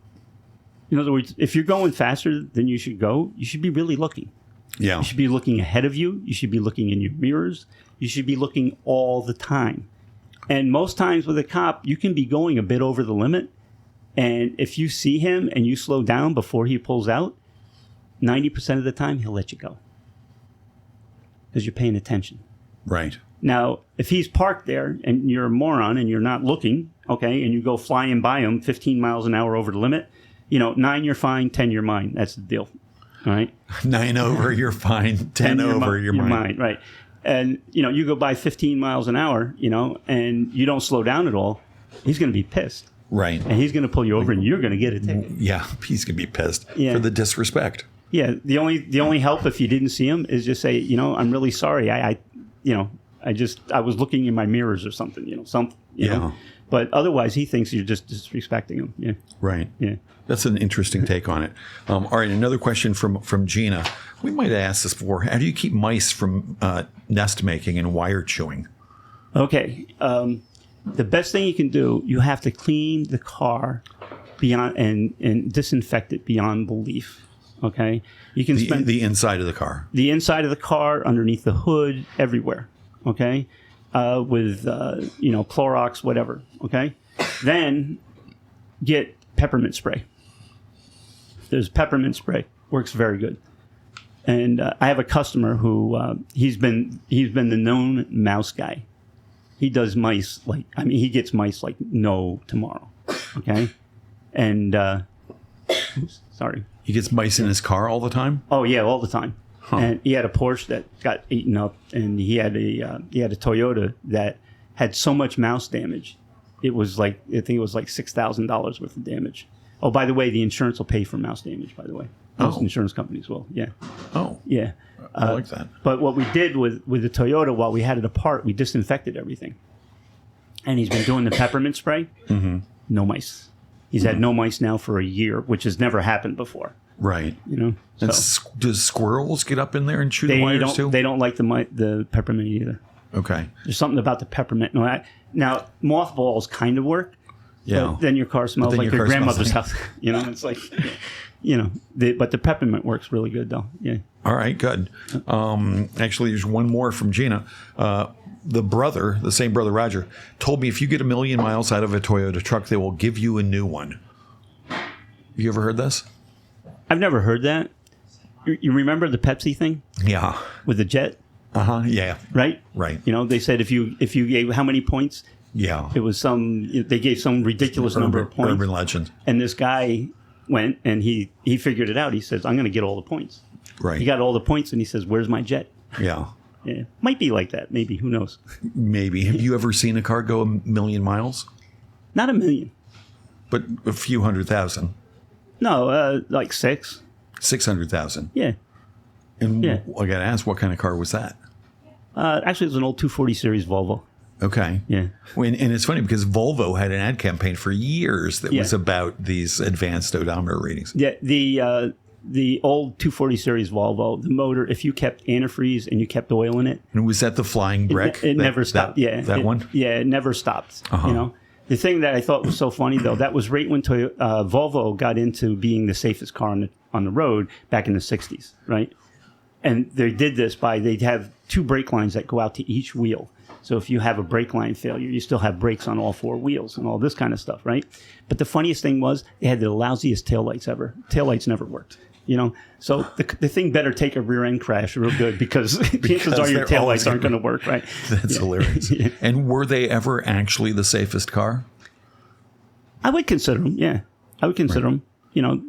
In other words, if you're going faster than you should go, you should be really looking. Yeah. You should be looking ahead of you. You should be looking in your mirrors. You should be looking all the time. And most times with a cop, you can be going a bit over the limit. And if you see him and you slow down before he pulls out, 90% of the time, he'll let you go. Because you're paying attention. Right. Now, if he's parked there and you're a moron and you're not looking, okay, and you go flying by him 15 miles an hour over the limit, 9 you're fine, 10 you're mine. That's the deal, right? 9 over, you're fine. 10 over, you're mine. Right. And, you go by 15 miles an hour, and you don't slow down at all, he's going to be pissed. Right. And he's going to pull you over, and you're going to get a ticket. Yeah, he's going to be pissed for the disrespect. Yeah, the only help if you didn't see him is just say, I'm really sorry. I was looking in my mirrors or something, But otherwise, he thinks you're just disrespecting him. Yeah. Right. Yeah. That's an interesting take on it. All right, another question from Gina. We might have asked this before. How do you keep mice from nest making and wire chewing? Okay. The best thing you can do, you have to clean the car beyond and disinfect it beyond belief. Okay. You can spend the inside of the car. The inside of the car, underneath the hood, everywhere. Okay. With Clorox, whatever. Okay. Then get peppermint spray. There's peppermint spray, works very good. And I have a customer who he's been the known mouse guy. He does mice he gets mice like no tomorrow. Okay, and sorry, he gets mice in his car all the time. Oh yeah, all the time. Huh. And he had a Porsche that got eaten up, and he had a Toyota that had so much mouse damage. It was I think it was like $6,000 worth of damage. Oh, by the way, the insurance will pay for mouse damage, by the way. Most insurance companies will, yeah. Oh. Yeah. I like that. But what we did with the Toyota, while we had it apart, we disinfected everything. And he's been doing the peppermint spray. Mm-hmm. No mice. He's had no mice now for a year, which has never happened before. Right. So. Does squirrels get up in there and chew the wires too? They don't like the peppermint either. Okay. There's something about the peppermint. Now, mothballs kind of work. Yeah. But then your car smells like your grandmother's house. It's like, but the peppermint works really good though. Yeah. All right, good. Actually, there's one more from Gina. The same brother, Roger, told me if you get 1 million miles out of a Toyota truck, they will give you a new one. You ever heard this? I've never heard that. You remember the Pepsi thing? Yeah. With the jet? Yeah. Right? Right. They said if you gave how many points? Yeah. It was they gave some ridiculous number of points. Urban legend. And this guy went and he figured it out. He says, I'm going to get all the points. Right. He got all the points and he says, where's my jet? Yeah. Yeah. Might be like that. Maybe. Who knows? Maybe. Have you ever seen a car go 1 million miles? Not 1 million. But a few 100,000. No, like 600,000. Yeah. And I got to ask, what kind of car was that? Actually, it was an old 240 series Volvo. Okay. Yeah. And it's funny because Volvo had an ad campaign for years that was about these advanced odometer readings. Yeah. The old 240 series Volvo, the motor, if you kept antifreeze and you kept oil in it. And was that the flying brick? It never stopped. That one? Yeah, it never stopped. Uh-huh. The thing that I thought was so funny, though, that was right when Volvo got into being the safest car on the road back in the 60s, right? And they did this they'd have 2 brake lines that go out to each wheel. So if you have a brake line failure, you still have brakes on all 4 wheels and all this kind of stuff, right? But the funniest thing was they had the lousiest taillights ever. Taillights never worked, So the thing better take a rear end crash real good because chances are your taillights aren't going to work, right? That's hilarious. Yeah. And were they ever actually the safest car? I would consider them, yeah. I would consider them.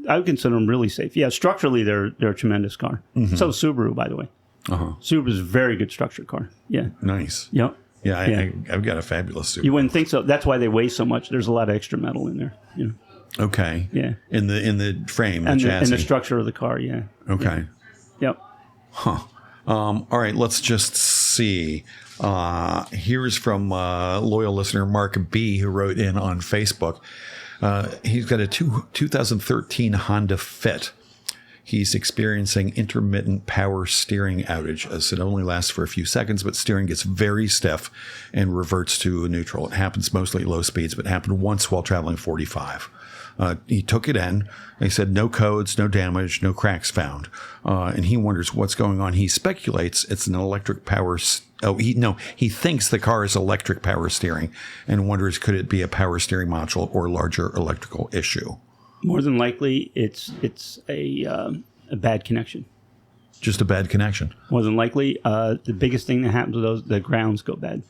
I would consider them really safe. Yeah, structurally, they're a tremendous car. Mm-hmm. So is Subaru, by the way. Uh-huh. Subaru's a very good structured car. Yeah. Nice. Yep. Yeah, I've got a fabulous Subaru. You wouldn't think so. That's why they weigh so much. There's a lot of extra metal in there. Okay. Yeah. In the frame, and the chassis. And the structure of the car, yeah. Okay. Yeah. Yep. Huh. All right, let's just see. Here's from loyal listener Mark B, who wrote in on Facebook. He's got a 2013 Honda Fit. He's experiencing intermittent power steering outage, as it only lasts for a few seconds, but steering gets very stiff and reverts to neutral. It happens mostly at low speeds, but happened once while traveling 45. He took it in. And he said no codes, no damage, no cracks found. And he wonders what's going on. He speculates it's an electric power. He thinks the car is electric power steering and wonders could it be a power steering module or larger electrical issue. More than likely, it's a bad connection. Just a bad connection. More than likely, the biggest thing that happens with those, the grounds go bad.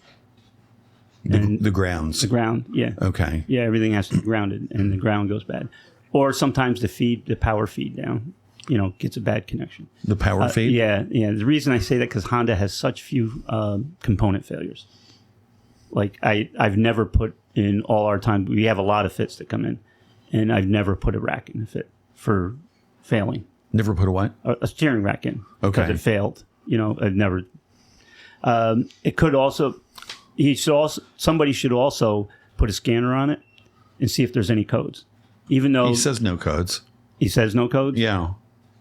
The grounds. The ground, yeah. Okay. Yeah, everything has to be grounded, and the ground goes bad. Or sometimes the power feed down, gets a bad connection. The power feed? Yeah. The reason I say that because Honda has such few component failures. Like I've never put in all our time. We have a lot of fits that come in, and I've never put a rack in a fit for failing. Never put a what? A steering rack in. Okay. Because it failed. I've never. It could also. Somebody should also put a scanner on it and see if there's any codes. Even though he says no codes. He says no codes? Yeah.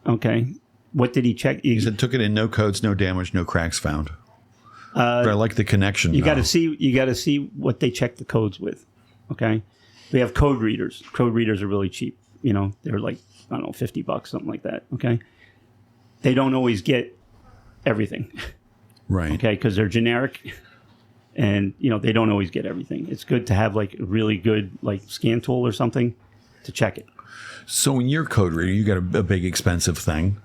Okay. What did he check? He said took it in, no codes, no damage, no cracks found. But I like the connection. You got to see what they check the codes with. Okay. We have code readers. Code readers are really cheap. They're like, I don't know, $50, something like that. Okay. They don't always get everything. Right. Okay. Because they're generic. And, they don't always get everything. It's good to have like a really good like scan tool or something to check it. So in your code reader, you got a big expensive thing,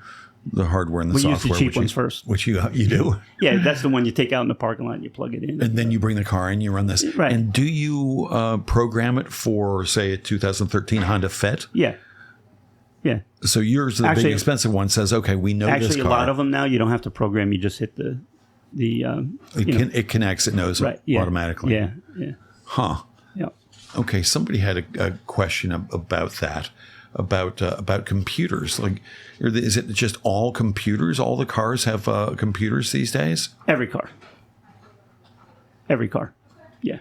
the hardware and the software. We use the cheap ones first. Which you do? Yeah, that's the one you take out in the parking lot and you plug it in. And then you bring the car in, you run this. Right. And do you program it for, say, a 2013 Honda Fit? Yeah. Yeah. So yours, the big expensive one, says, okay, we know this car. Actually, a lot of them now, you don't have to program. You just hit it connects, it knows automatically. Yeah, yeah. Huh. Yeah. Okay, somebody had a question about that, about computers. Like, is it just all computers? All the cars have computers these days? Every car. Yeah.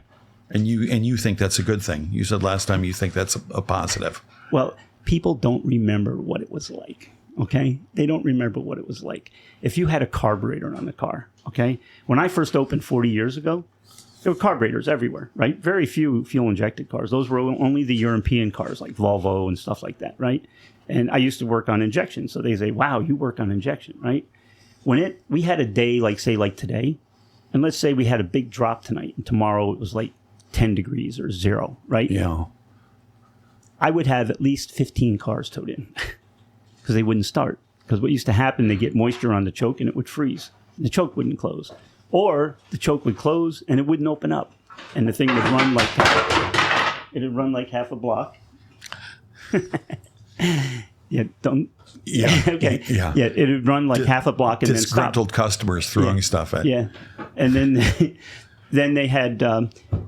And you think that's a good thing? You said last time you think that's a positive. Well, people don't remember what it was like. Okay, they don't remember what it was like. If you had a carburetor on the car, okay, when I first opened 40 years ago, there were carburetors everywhere, right? Very few fuel-injected cars. Those were only the European cars like Volvo and stuff like that, right? And I used to work on injection, so they say, "Wow, you work on injection, right?" We had a day like today, and let's say we had a big drop tonight, and tomorrow it was like 10 degrees or 0, right? Yeah. I would have at least 15 cars towed in. Because they wouldn't start. Because what used to happen, they get moisture on the choke and it would freeze. The choke wouldn't close. Or the choke would close and it wouldn't open up. And the thing would run like half a block. Yeah, don't. Yeah. Okay. Yeah. Yeah, it would run like half a block and then stop. Disgruntled customers throwing stuff at. Yeah. And then they had,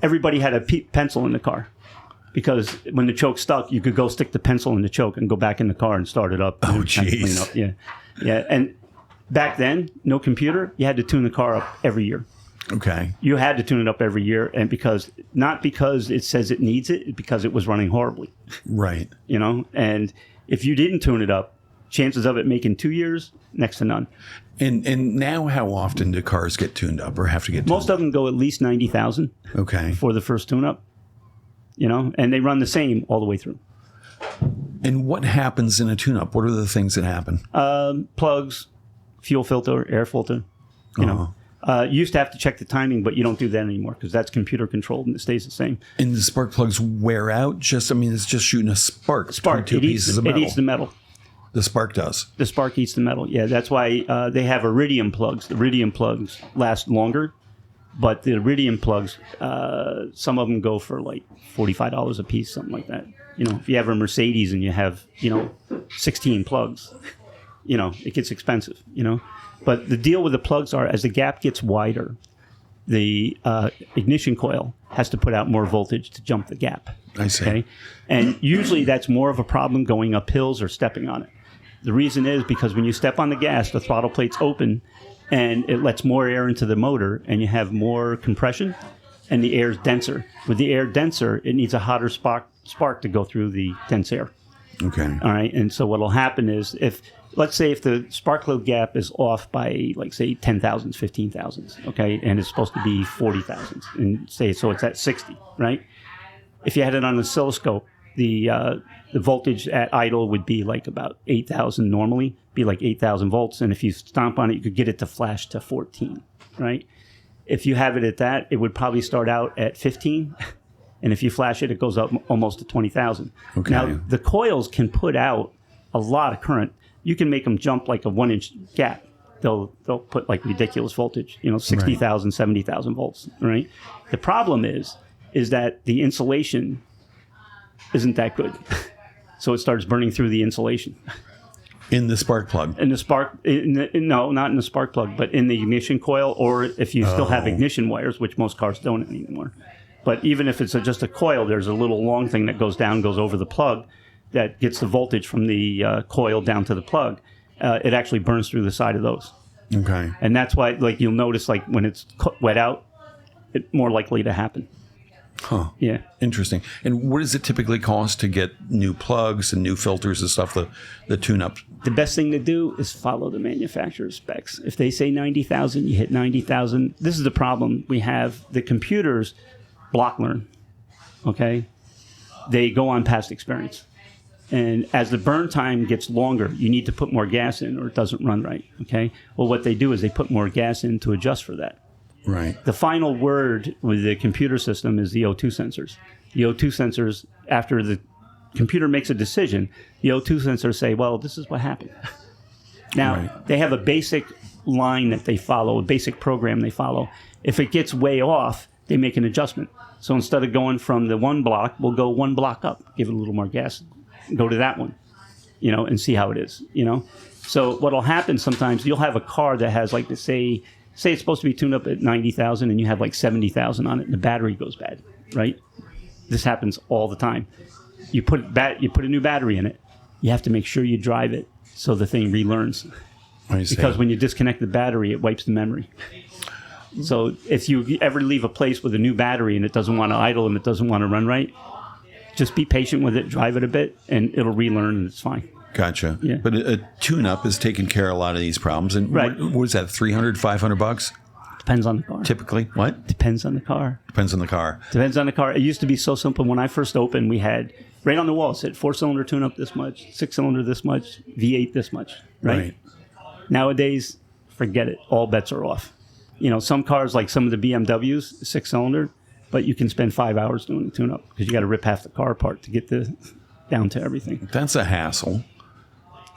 everybody had a pencil in the car. Because when the choke stuck, you could go stick the pencil in the choke and go back in the car and start it up. Oh, jeez. Yeah. Yeah. And back then, no computer, you had to tune the car up every year. Okay. You had to tune it up every year. And not because it says it needs it, because it was running horribly. Right. And if you didn't tune it up, chances of it making 2 years, next to none. And now how often do cars get tuned up or have to get tuned up? Most of them go at least 90,000 okay. for the first tune-up. And they run the same all the way through. And what happens in a tune-up? What are the things that happen? Plugs, fuel filter, air filter. You used to have to check the timing, but you don't do that anymore because that's computer controlled and it stays the same. And the spark plugs wear out? It's just shooting a spark. Two pieces of metal. It eats the metal. The spark does? The spark eats the metal, yeah. That's why they have iridium plugs. The iridium plugs last longer. But the iridium plugs, some of them go for like $45 a piece, something like that. If you have a Mercedes and you have, 16 plugs, it gets expensive, But the deal with the plugs are as the gap gets wider, the ignition coil has to put out more voltage to jump the gap. I see. Okay? And usually that's more of a problem going up hills or stepping on it. The reason is because when you step on the gas, the throttle plate's open, and it lets more air into the motor, and you have more compression, and the air's denser. With the air denser, it needs a hotter spark to go through the dense air. Okay. All right, and so what'll happen is let's say if the spark load gap is off by, like, say, 10,000s, 15,000s, okay, and it's supposed to be 40,000s, and say, so it's at 60, right? If you had it on an oscilloscope, the voltage at idle would be like about 8,000 normally, be like 8,000 volts. And if you stomp on it, you could get it to flash to 14, right? If you have it at that, it would probably start out at 15. And if you flash it, it goes up almost to 20,000. Okay. Now, the coils can put out a lot of current. You can make them jump like a 1-inch gap. They'll put like ridiculous voltage, 60,000, right. 70,000 volts, right? The problem is that the insulation isn't that good. So it starts burning through the insulation. In the spark plug. No, not in the spark plug, but in the ignition coil, or if you still have ignition wires, which most cars don't anymore. But even if it's just a coil, there's a little long thing that goes over the plug that gets the voltage from the coil down to the plug. It actually burns through the side of those. Okay. And that's why, like, you'll notice, like, when it's wet out, it's more likely to happen. Huh. Yeah. Interesting. And what does it typically cost to get new plugs and new filters and stuff, the tune-up? The best thing to do is follow the manufacturer's specs. If they say 90,000, you hit 90,000. This is the problem we have. The computers block learn, okay? They go on past experience. And as the burn time gets longer, you need to put more gas in or it doesn't run right, okay? Well, what they do is they put more gas in to adjust for that. Right. The final word with the computer system is the O2 sensors. The O2 sensors, after the computer makes a decision, the O2 sensors say, well, this is what happened. Now, They have a basic line that they follow, a basic program they follow. If it gets way off, they make an adjustment. So instead of going from the one block, we'll go one block up, give it a little more gas, go to that one, and see how it is, So what'll happen sometimes, you'll have a car that has, like, say it's supposed to be tuned up at 90,000 and you have like 70,000 on it and the battery goes bad, right? This happens all the time. You put a new battery in it. You have to make sure you drive it so the thing relearns. Because when you disconnect the battery, it wipes the memory. So if you ever leave a place with a new battery and it doesn't want to idle and it doesn't want to run right, just be patient with it, drive it a bit, and it'll relearn and it's fine. Gotcha. Yeah. But a tune-up is taking care of a lot of these problems. And what is that, $300, $500? Depends on the car. Typically. What? Depends on the car. Depends on the car. Depends on the car. It used to be so simple. When I first opened, we had, right on the wall, it said 4-cylinder tune-up this much, 6-cylinder this much, V8 this much, right? Nowadays, forget it. All bets are off. Some cars, like some of the BMWs, 6-cylinder, but you can spend 5 hours doing the tune-up because you got to rip half the car apart to get down to everything. That's a hassle.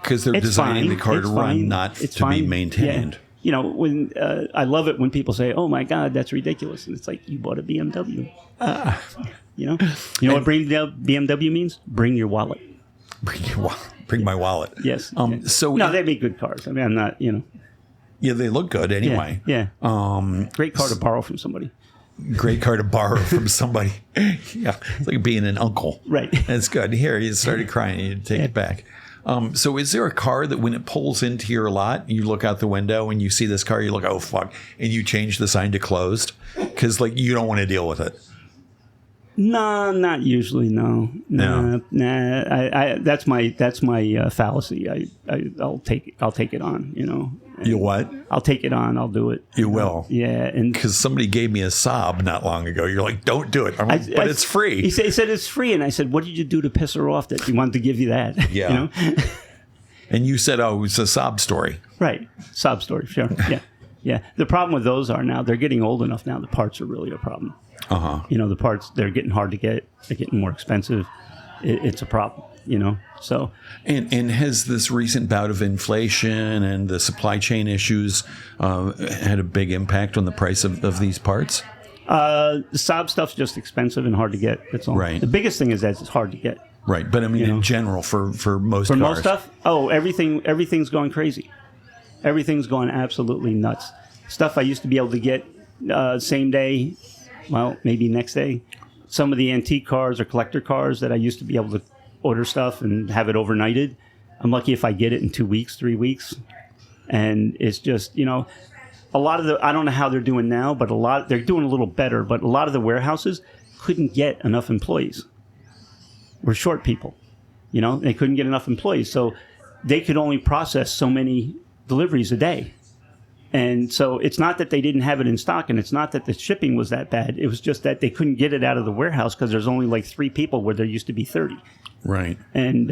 Because they're designing the car to run, not to be maintained. Yeah. When I love it when people say, "Oh my God, that's ridiculous," and it's like you bought a BMW. You know what bring BMW means? Bring your wallet. Bring my wallet. Yes. So they make good cars. I mean, I'm not. Yeah, they look good anyway. Yeah. Great car to borrow from somebody. Great car to borrow from somebody. Yeah, it's like being an uncle. Right. That's good. Here, you started crying. You take it back. So is there a car that when it pulls into your lot, you look out the window and you see this car, you look, oh, fuck, and you change the sign to closed? Because, you don't want to deal with it. No, not usually, no. Nah. That's my fallacy. I'll take it on, You what? I'll take it on. I'll do it. You will? Yeah. Because somebody gave me a sob not long ago. You're like, don't do it. I'm like, but it's free. He said it's free. And I said, what did you do to piss her off that she wanted to give you that? Yeah. And you said, oh, it's a sob story. Right. Sob story. Sure. Yeah. Yeah. The problem with those are now they're getting old enough now. The parts are really a problem. Uh-huh. The parts, they're getting hard to get. They're getting more expensive. It's a problem, So. And has this recent bout of inflation and the supply chain issues had a big impact on the price of these parts? The Saab stuff's just expensive and hard to get. That's all. Right. The biggest thing is that it's hard to get. Right. But I mean, in general, for most cars. Most stuff? Oh, everything's going crazy. Everything's going absolutely nuts. Stuff I used to be able to get same day, well, maybe next day. Some of the antique cars or collector cars that I used to be able to order stuff and have it overnighted, I'm lucky if I get it in 2 weeks, 3 weeks. And it's just, a lot of I don't know how they're doing now, but they're doing a little better, but a lot of the warehouses couldn't get enough employees. We're short people, they couldn't get enough employees. So they could only process so many deliveries a day. And so it's not that they didn't have it in stock, and it's not that the shipping was that bad. It was just that they couldn't get it out of the warehouse because there's only like 3 people where there used to be 30. Right. And,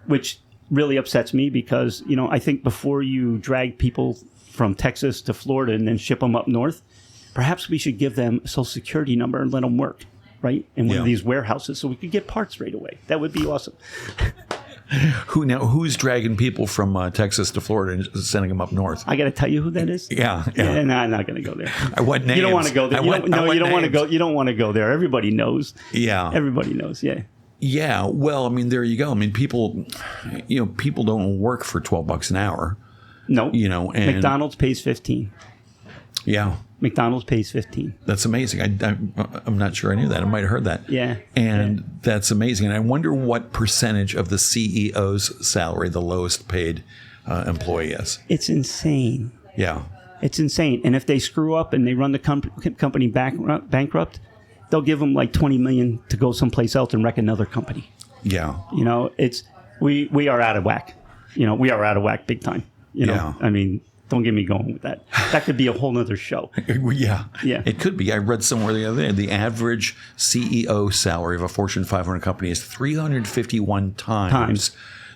which really upsets me because, I think before you drag people from Texas to Florida and then ship them up north, perhaps we should give them a Social Security number and let them work, right? In one of these warehouses so we could get parts right away. That would be awesome. Who's dragging people from Texas to Florida and sending them up north? I got to tell you who that is. Yeah. No, I'm not going to go there. I want names. You don't want to go there. You don't want to go. You don't want to go there. Everybody knows. Yeah. Everybody knows. Yeah. Yeah. Well, I mean, there you go. I mean, people don't work for $12 an hour. No. And McDonald's pays 15. Yeah. McDonald's pays 15. That's amazing. I'm not sure I knew that. I might have heard that. Yeah. And that's amazing. And I wonder what percentage of the CEO's salary the lowest paid employee is. It's insane. Yeah. It's insane. And if they screw up and they run the company bankrupt, they'll give them like $20 million to go someplace else and wreck another company. Yeah. We are out of whack. We are out of whack big time. Yeah. I mean, don't get me going with that. That could be a whole nother show. Yeah. Yeah. It could be. I read somewhere the other day, the average CEO salary of a Fortune 500 company is 351 times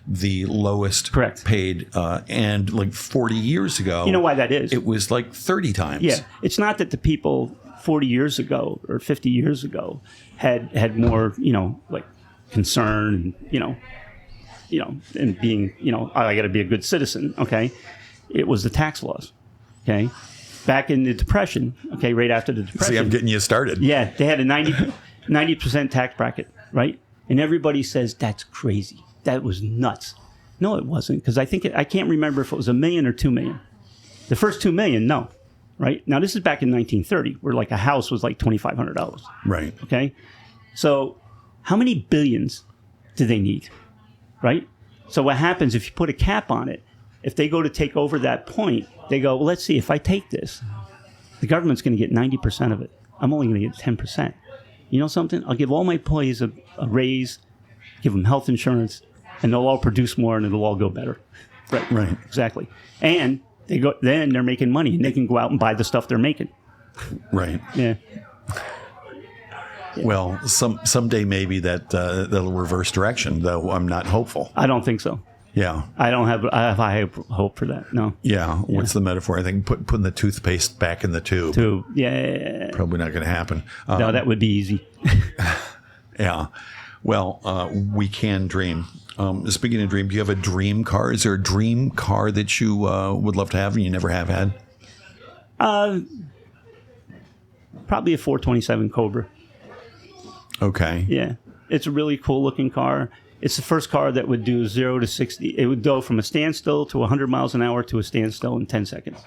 the lowest Correct. paid. And like 40 years ago. You know why that is? It was like 30 times. Yeah. It's not that the people 40 years ago or 50 years ago had more, like concern and being, I got to be a good citizen. Okay. It was the tax laws. Okay. Back in the Depression. Okay. Right after the Depression. See, I'm getting you started. Yeah. They had a 90% tax bracket. Right. And everybody says that's crazy. That was nuts. No, it wasn't. Because I can't remember if it was $1 million or $2 million. The first $2 million, no. Right. Now, this is back in 1930, where like a house was like $2,500. Right. Okay. So how many billions do they need? Right. So what happens if you put a cap on it? If they go to take over that point, they go, well, let's see, if I take this, the government's going to get 90% of it. I'm only going to get 10%. You know something? I'll give all my employees a raise, give them health insurance, and they'll all produce more and it'll all go better. Right. Right. Exactly. And then they're making money and they can go out and buy the stuff they're making. Right. Yeah. Well, someday maybe that'll reverse direction, though I'm not hopeful. I don't think so. Yeah. I have high hope for that. No. Yeah. What's the metaphor? I think putting the toothpaste back in the tube. Yeah. Probably not going to happen. No, that would be easy. Yeah. Well, we can dream. Speaking of dream, do you have a dream car? Is there a dream car that you would love to have and you never have had? Probably a 427 Cobra. Okay. Yeah. It's a really cool looking car. It's the first car that would do 0 to 60. It would go from a standstill to 100 miles an hour to a standstill in 10 seconds.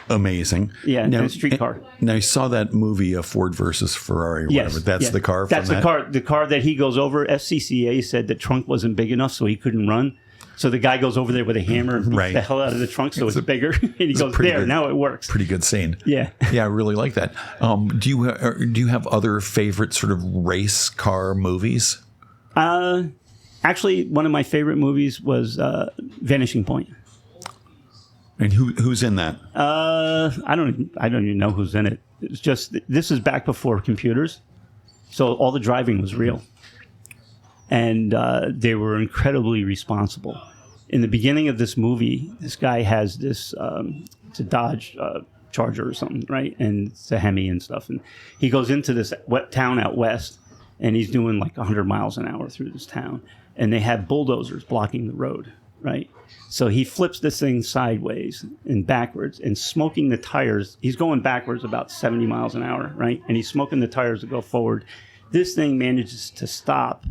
Amazing. Yeah, now, a street car. Now, I saw that movie, Ford versus Ferrari or yes, whatever. That's the car from That's the car. The car that he goes over, FCCA said the trunk wasn't big enough, so he couldn't run. So the guy goes over there with a hammer and beats the hell out of the trunk so it's bigger. And he goes, there, now it works. Pretty good scene. Yeah. Yeah, I really like that. Do you have other favorite sort of race car movies? Actually, one of my favorite movies was Vanishing Point. And who's in that? I don't even know who's in it. It's just this is back before computers, so all the driving was real, and they were incredibly responsible. In the beginning of this movie, this guy has this it's a Dodge Charger or something, right? And it's a Hemi and stuff, and he goes into this wet town out west, and he's doing like 100 miles an hour through this town, and they have bulldozers blocking the road, right? So he flips this thing sideways and backwards and smoking the tires. He's going backwards about 70 miles an hour, right? And he's smoking the tires to go forward. This thing manages to stop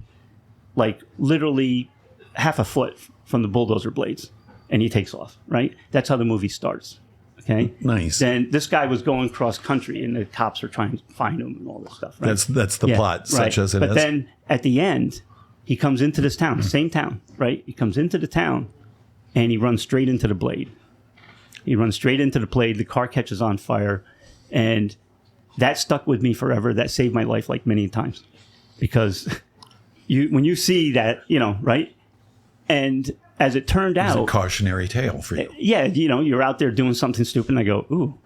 like literally half a foot from the bulldozer blades. And he takes off, right? That's how the movie starts, okay? Nice. Then this guy was going cross country and the cops are trying to find him and all this stuff, right? That's the plot, such as it is. But then at the end, he comes into this town, same town, right? He comes into the town. And he runs straight into the blade. He runs straight into the blade. The car catches on fire. And that stuck with me forever. That saved my life like many times. Because when you see that, right? And as it turned out... It's a cautionary tale for you. Yeah, you're out there doing something stupid. And I go, ooh,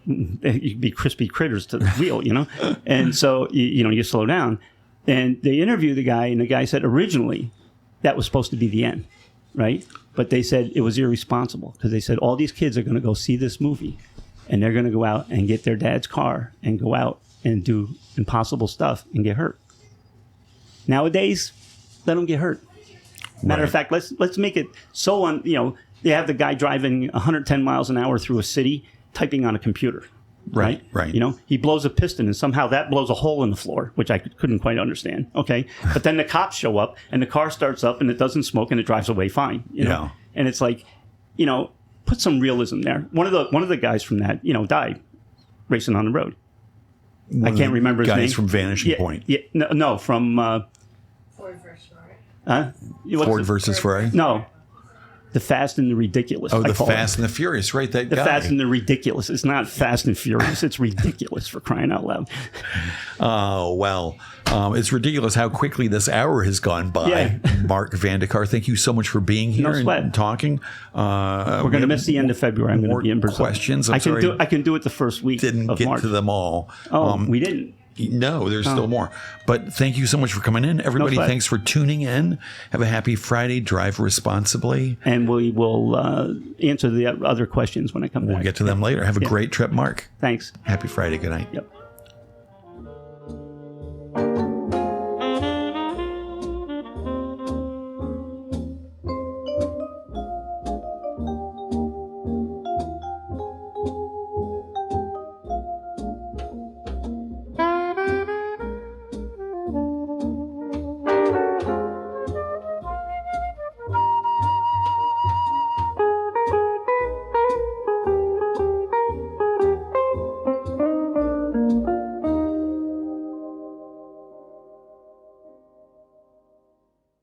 you could be crispy critters to the wheel, And so, you slow down. And they interview the guy. And the guy said, originally, that was supposed to be the end, right? But they said it was irresponsible because they said all these kids are going to go see this movie and they're going to go out and get their dad's car and go out and do impossible stuff and get hurt. Nowadays, let them get hurt. Matter of fact, let's make it so they have the guy driving 110 miles an hour through a city typing on a computer, Right. You know, he blows a piston and somehow that blows a hole in the floor, which I couldn't quite understand. Okay. But then the cops show up and the car starts up and it doesn't smoke and it drives away fine. You know? Yeah. And it's like, you know, put some realism there. One of the guys from that, you know, died racing on the road. I can't remember his name. Guys from Vanishing Point. Yeah, no, from Ford versus Ferrari. Ford versus Ferrari? No. The Fast and the Ridiculous. Oh, the Fast and the Furious, right? That the guy. Fast and the Ridiculous. It's not Fast and Furious. It's ridiculous, for crying out loud. Oh, well, it's ridiculous how quickly this hour has gone by. Yeah. Mark Van De Carr, thank you so much for being here and talking. We're going to miss the end of February. I'm going to be in Brazil. Questions? I can do it the first week Didn't of get March. to them all. Oh, we didn't. No, there's still more. But thank you so much for coming in. Everybody, thanks for tuning in. Have a happy Friday. Drive responsibly. And we will answer the other questions when I come back. We'll get to them later. Have a great trip, Mark. Thanks. Happy Friday. Good night. Yep.